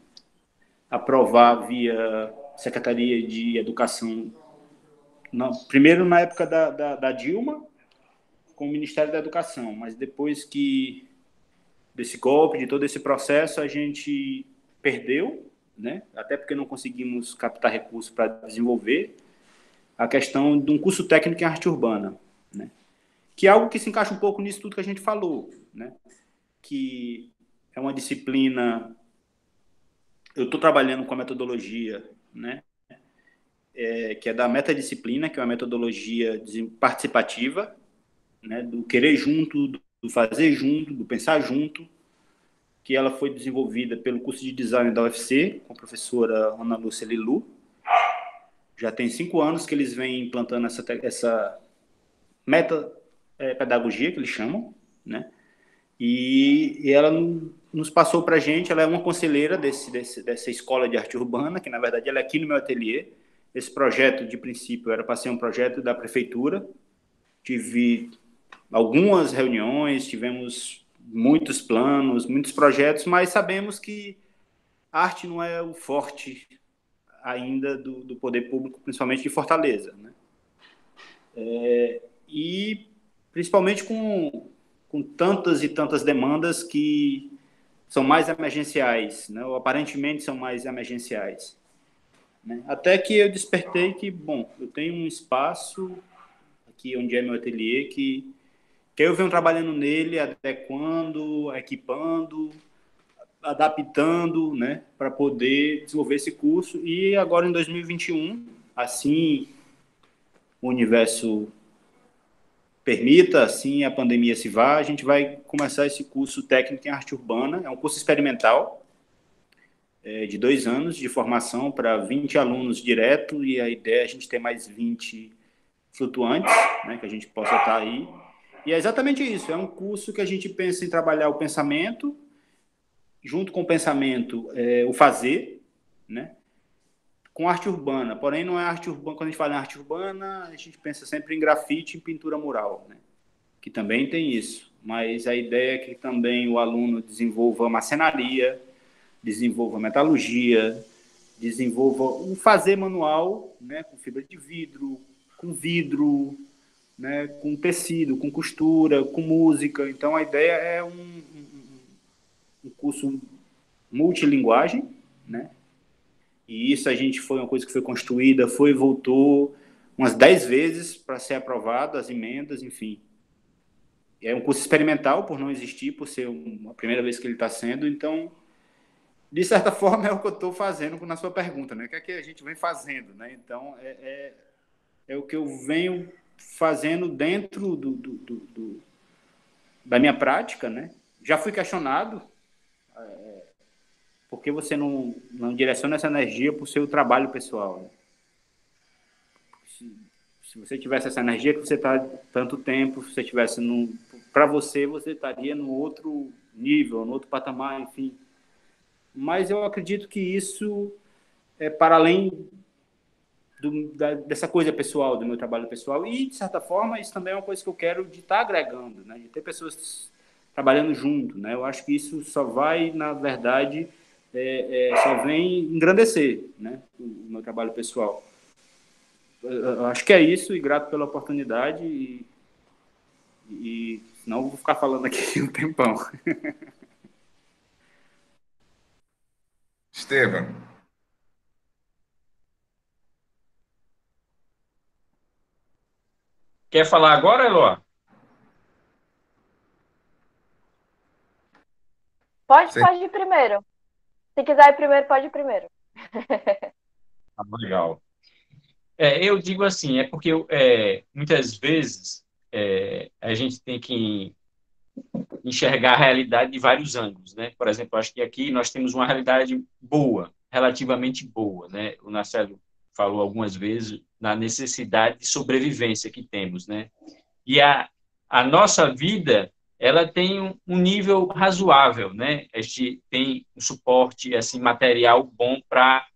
aprovar via Secretaria de Educação, primeiro na época da Dilma, com o Ministério da Educação, mas depois desse golpe, de todo esse processo, a gente perdeu, né? Até porque não conseguimos captar recursos para desenvolver a questão de um curso técnico em arte urbana, né? Que é algo que se encaixa um pouco nisso tudo que a gente falou, né? Que é uma disciplina... Eu estou trabalhando com a metodologia, né? Que é da metadisciplina, que é uma metodologia participativa, né? Do querer junto, do fazer junto, do pensar junto, que ela foi desenvolvida pelo curso de design da UFC, com a professora Ana Lúcia Lilu. Já tem 5 anos que eles vêm implantando essa meta-pedagogia, que eles chamam, né? E ela nos passou para a gente, ela é uma conselheira dessa escola de arte urbana, que na verdade ela é aqui no meu ateliê. Esse projeto, de princípio, era para ser um projeto da prefeitura. Tive algumas reuniões, tivemos muitos planos, muitos projetos, mas sabemos que a arte não é o forte ainda do poder público, principalmente de Fortaleza, né? E principalmente com tantas e tantas demandas que são mais emergenciais, né? Ou aparentemente são mais emergenciais, né? Até que eu despertei que, bom, eu tenho um espaço aqui onde é meu ateliê que eu venho trabalhando nele, adequando, equipando, adaptando, né, para poder desenvolver esse curso. E agora em 2021, assim o universo permita, assim a pandemia se vá, a gente vai começar esse curso técnico em arte urbana. É um curso experimental, de 2 anos de formação para 20 alunos direto, e a ideia é a gente ter mais 20 flutuantes, né, que a gente possa estar aí. E é exatamente isso, é um curso que a gente pensa em trabalhar o pensamento, junto com o pensamento, o fazer, né, com arte urbana. Porém, não é arte urbana, quando a gente fala em arte urbana, a gente pensa sempre em grafite e pintura mural, né, que também tem isso. Mas a ideia é que também o aluno desenvolva marcenaria, desenvolva metalurgia, desenvolva o fazer manual, né, com fibra de vidro, com vidro, né, com tecido, com costura, com música. Então, a ideia é um curso multilinguagem, né? E isso a gente foi uma coisa que foi construída, foi e voltou umas 10 vezes para ser aprovado, as emendas, enfim. É um curso experimental, por não existir, por ser a primeira vez que ele está sendo. Então, de certa forma, é o que eu estou fazendo na sua pergunta, né? O que é que a gente vem fazendo, né? Então, é o que eu venho fazendo dentro da minha prática, né? Já fui questionado, por que você não direciona essa energia para o seu trabalho pessoal, né? Se você tivesse essa energia que você está tanto tempo, se você tivesse para você estaria no outro nível, no outro patamar, enfim. Mas eu acredito que isso é para além dessa coisa pessoal, do meu trabalho pessoal, e, de certa forma, isso também é uma coisa que eu quero de estar agregando, né? De ter pessoas trabalhando junto, né? Eu acho que isso só vai, na verdade, só vem engrandecer, né, o meu trabalho pessoal. Eu acho que é isso, e grato pela oportunidade, e senão eu vou ficar falando aqui um tempão. Estevam. Quer falar agora, Eloá? Pode ir primeiro. Se quiser ir primeiro, pode ir primeiro. Legal. Eu digo assim, é porque muitas vezes a gente tem que enxergar a realidade de vários ângulos, né? Por exemplo, acho que aqui nós temos uma realidade boa, relativamente boa, né? O Marcelo falou algumas vezes na necessidade de sobrevivência que temos, né? E a nossa vida, ela tem um nível razoável, né? A gente tem um suporte assim material bom para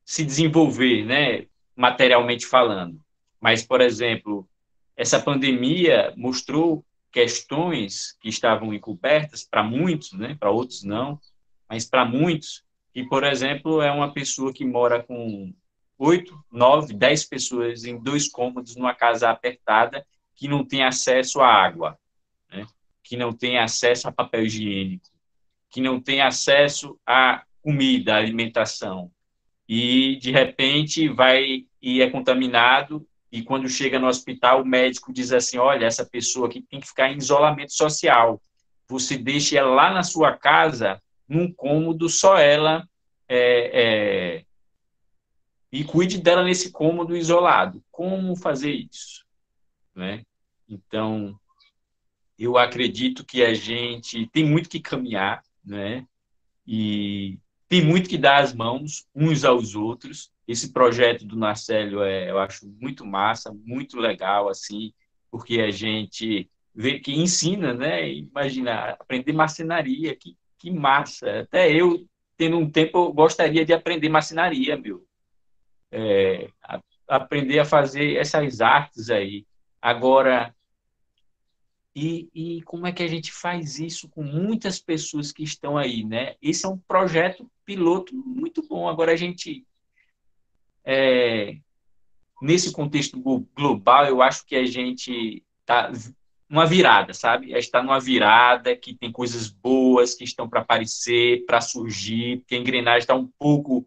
se desenvolver, né? Materialmente falando. Mas, por exemplo, essa pandemia mostrou questões que estavam encobertas para muitos, né? Para outros não, mas para muitos, que, por exemplo, é uma pessoa que mora com 8, 9, 10 pessoas em 2 cômodos numa casa apertada, que não tem acesso à água, né? Que não tem acesso a papel higiênico, que não tem acesso à comida, à alimentação, e de repente vai e é contaminado, e quando chega no hospital o médico diz assim, olha, essa pessoa aqui tem que ficar em isolamento social, você deixa ela lá na sua casa, num cômodo, só ela, e cuide dela nesse cômodo isolado. Como fazer isso, né? Então, eu acredito que a gente tem muito que caminhar, né? E tem muito que dar as mãos uns aos outros. Esse projeto do Marcelo eu acho muito massa, muito legal, assim, porque a gente vê que ensina, né? Imagina, aprender marcenaria, que massa. Até eu, tendo um tempo, eu gostaria de aprender marcenaria, meu. Aprender a fazer essas artes aí. Agora, E como é que a gente faz isso com muitas pessoas que estão aí, né? Esse é um projeto piloto muito bom. Agora, a gente, nesse contexto global, eu acho que a gente está numa virada, sabe? A gente está numa virada que tem coisas boas que estão para aparecer, para surgir, que a engrenagem está um pouco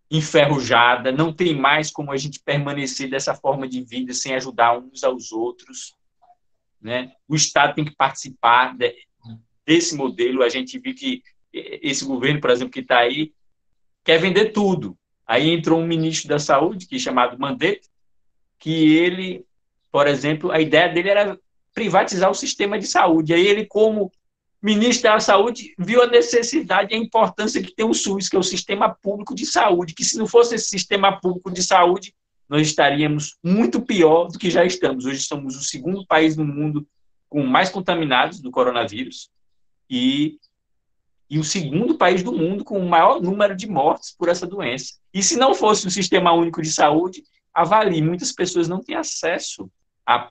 enferrujada, não tem mais como a gente permanecer dessa forma de vida sem ajudar uns aos outros, né? O Estado tem que participar desse modelo. A gente viu que esse governo, por exemplo, que está aí, quer vender tudo. Aí entrou um ministro da Saúde, que é chamado Mandetta, que ele, por exemplo, a ideia dele era privatizar o sistema de saúde. Aí ele, como ministro da Saúde, viu a necessidade e a importância que tem o SUS, que é o Sistema Público de Saúde, que se não fosse esse Sistema Público de Saúde, nós estaríamos muito pior do que já estamos. Hoje somos o segundo país no mundo com mais contaminados do coronavírus e o segundo país do mundo com o maior número de mortes por essa doença. E se não fosse o Sistema Único de Saúde, avalie, muitas pessoas não têm acesso a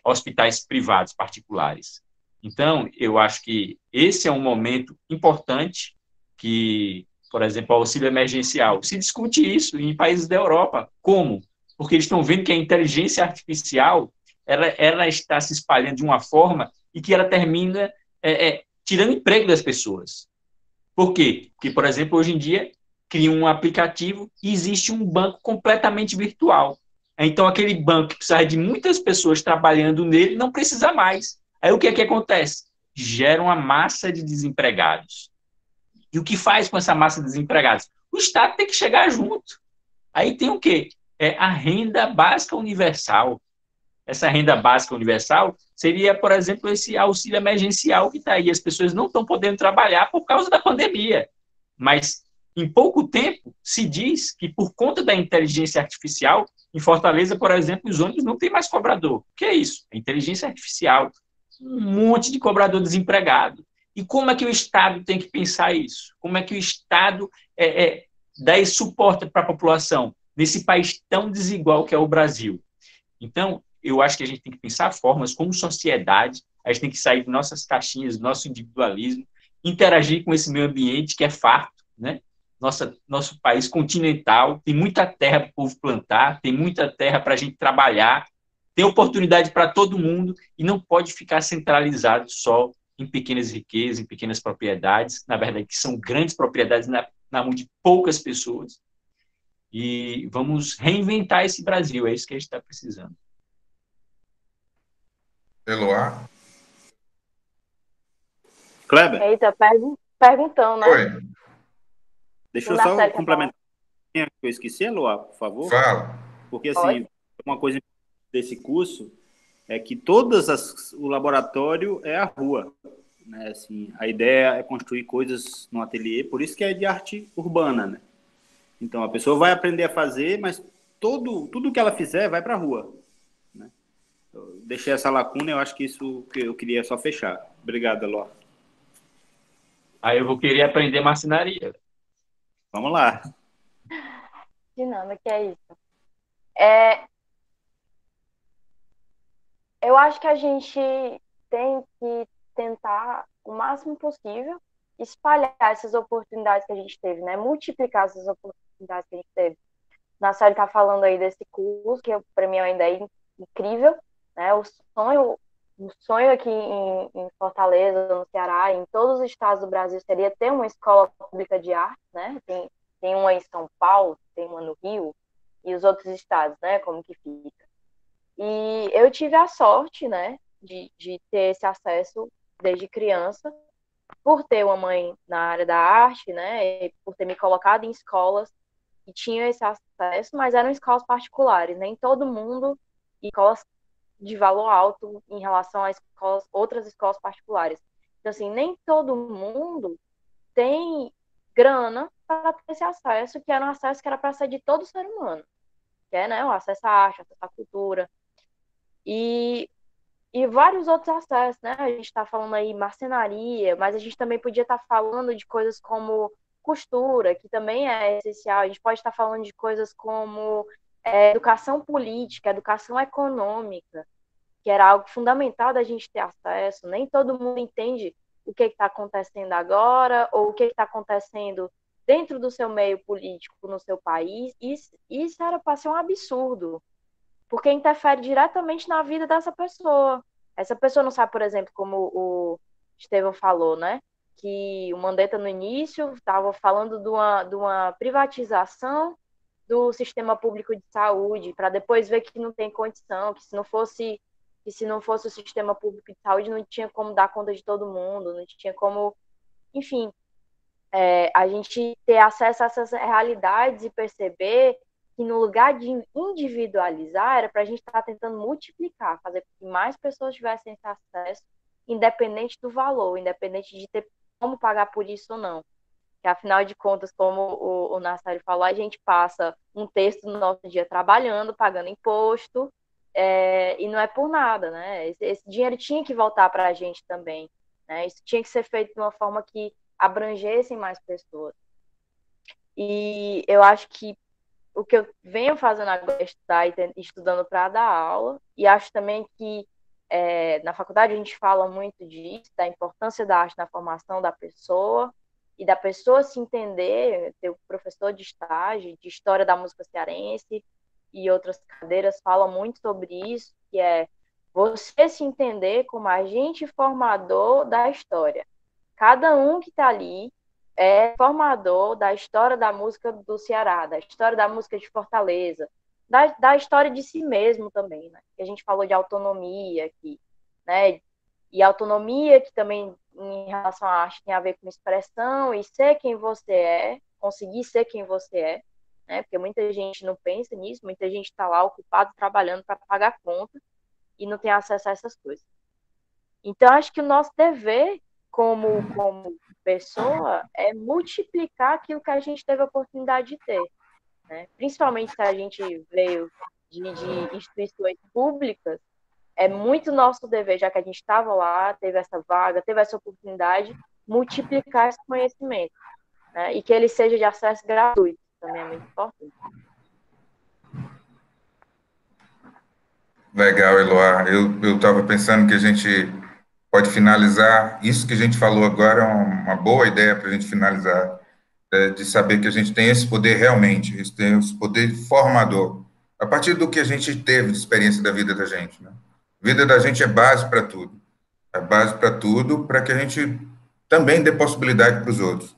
hospitais privados, particulares. Então, eu acho que esse é um momento importante que, por exemplo, o auxílio emergencial, se discute isso em países da Europa. Como? Porque eles estão vendo que a inteligência artificial ela está se espalhando de uma forma e que ela termina tirando emprego das pessoas. Por quê? Porque, por exemplo, hoje em dia, cria um aplicativo e existe um banco completamente virtual. Então, aquele banco que precisava de muitas pessoas trabalhando nele não precisa mais. Aí, o que é que acontece? Gera uma massa de desempregados. E o que faz com essa massa de desempregados? O Estado tem que chegar junto. Aí tem o quê? A renda básica universal. Essa renda básica universal seria, por exemplo, esse auxílio emergencial que está aí. As pessoas não estão podendo trabalhar por causa da pandemia. Mas, em pouco tempo, se diz que, por conta da inteligência artificial, em Fortaleza, por exemplo, os ônibus não têm mais cobrador. O que é isso? É inteligência artificial. Um monte de cobrador desempregado. E como é que o Estado tem que pensar isso? Como é que o Estado dá esse suporte para a população nesse país tão desigual que é o Brasil? Então, eu acho que a gente tem que pensar formas como sociedade, a gente tem que sair de nossas caixinhas, do nosso individualismo, interagir com esse meio ambiente que é farto, né? Nosso país continental, tem muita terra para o povo plantar, tem muita terra para a gente trabalhar, tem oportunidade para todo mundo e não pode ficar centralizado só em pequenas riquezas, em pequenas propriedades, na verdade, que são grandes propriedades na mão de poucas pessoas. E vamos reinventar esse Brasil, é isso que a gente está precisando. Eloá? Kleber? Eita, perguntão, né? Oi. Deixa eu só complementar que eu esqueci, Eloá, por favor. Fala. Porque, assim, uma coisa desse curso é que o laboratório é a rua. Né? Assim, a ideia é construir coisas no ateliê, por isso que é de arte urbana, né? Então, a pessoa vai aprender a fazer, mas tudo que ela fizer vai para a rua. Né? Eu deixei essa lacuna, eu acho que isso que eu queria só fechar. Obrigado, Eloá. Aí eu vou querer aprender marcenaria. Vamos lá. Dinâmica, é isso. Eu acho que a gente tem que tentar, o máximo possível, espalhar essas oportunidades que a gente teve, né? Multiplicar essas oportunidades que a gente teve. Na série está falando aí desse curso, que para mim ainda é incrível, né? O sonho aqui em Fortaleza, no Ceará, em todos os estados do Brasil, seria ter uma escola pública de arte, né? Tem uma em São Paulo, tem uma no Rio, e os outros estados, né? Como que fica. E eu tive a sorte, né? De ter esse acesso desde criança, por ter uma mãe na área da arte, né? E por ter me colocado em escolas que tinham esse acesso, mas eram escolas particulares, nem todo mundo, escolas de valor alto em relação a outras escolas particulares. Então, assim, nem todo mundo tem grana para ter esse acesso, que era um acesso que era para ser de todo ser humano, que é, né, o acesso à arte, acesso à cultura, e vários outros acessos, né? A gente está falando aí marcenaria, mas a gente também podia estar falando de coisas como costura, que também é essencial. A gente pode estar falando de coisas como educação política, educação econômica. que era algo fundamental da gente ter acesso. Nem todo mundo entende o que está acontecendo agora, ou o que está acontecendo dentro do seu meio político no seu país. Isso era para ser um absurdo, porque interfere diretamente na vida dessa pessoa. Essa pessoa não sabe, por exemplo, como o Estevão falou, né? Que o Mandetta, no início, estava falando de uma privatização do sistema público de saúde, para depois ver que não tem condição, que se não fosse o sistema público de saúde, não tinha como dar conta de todo mundo, não tinha como, enfim, a gente ter acesso a essas realidades e perceber que no lugar de individualizar, era para a gente estar tentando multiplicar, fazer com que mais pessoas tivessem esse acesso, independente do valor, independente de ter como pagar por isso ou não. Que, afinal de contas, como o Nassari falou, a gente passa um terço do nosso dia trabalhando, pagando imposto, e não é por nada, né? Esse dinheiro tinha que voltar para a gente também, né? Isso tinha que ser feito de uma forma que abrangessem mais pessoas. E eu acho que o que eu venho fazendo agora é estudar e estudando para dar aula, e acho também que na faculdade a gente fala muito disso, da importância da arte na formação da pessoa, e da pessoa se entender. Ter o professor de estágio, de história da música cearense e outras cadeiras falam muito sobre isso, que é você se entender como agente formador da história. Cada um que está ali é formador da história da música do Ceará, da história da música de Fortaleza, da história de si mesmo também, né? Que a gente falou de autonomia aqui, né? E autonomia, que também, em relação à arte, tem a ver com expressão e ser quem você é, conseguir ser quem você é, né? Porque muita gente não pensa nisso, muita gente está lá ocupado trabalhando para pagar conta e não tem acesso a essas coisas. Então, acho que o nosso dever como pessoa é multiplicar aquilo que a gente teve a oportunidade de ter, né? Principalmente se a gente veio de instituições públicas, é muito nosso dever, já que a gente estava lá, teve essa vaga, teve essa oportunidade, multiplicar esse conhecimento, né? E que ele seja de acesso gratuito, também é muito importante. Legal, Eloá. Eu estava pensando que a gente pode finalizar. Isso que a gente falou agora é uma boa ideia para a gente finalizar, de saber que a gente tem esse poder realmente, tem esse poder formador, a partir do que a gente teve de experiência da vida da gente, né? A vida da gente é base para tudo. É base para tudo, para que a gente também dê possibilidade para os outros.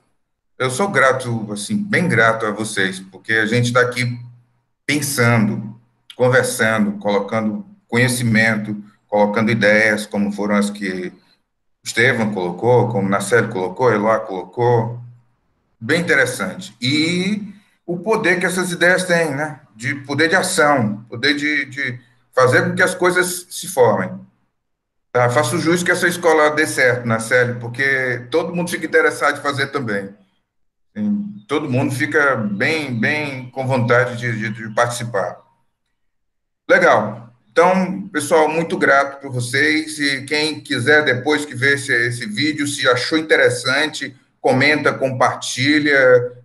Eu sou grato, assim, bem grato a vocês, porque a gente está aqui pensando, conversando, colocando conhecimento, colocando ideias, como foram as que o Estevam colocou, como o Nacélio colocou, Eloá colocou, bem interessante. E o poder que essas ideias têm, né? De poder de ação, poder de fazer com que as coisas se formem. Tá? Faço jus que essa escola dê certo, Nacélio, porque todo mundo fica interessado em fazer também. Todo mundo fica bem com vontade de participar. Legal. Então, pessoal, muito grato por vocês. E quem quiser, depois que ver esse vídeo, se achou interessante, comenta, compartilha,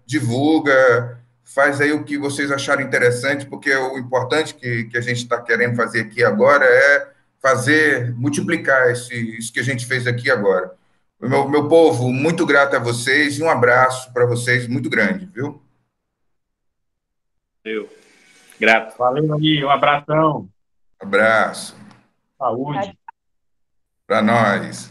divulga, faz aí o que vocês acharem interessante, porque o importante que a gente está querendo fazer aqui agora é multiplicar isso que a gente fez aqui agora. Meu povo, muito grato a vocês e um abraço para vocês muito grande, viu? Eu. Grato. Valeu aí, um abração. Abraço. Saúde. Para nós.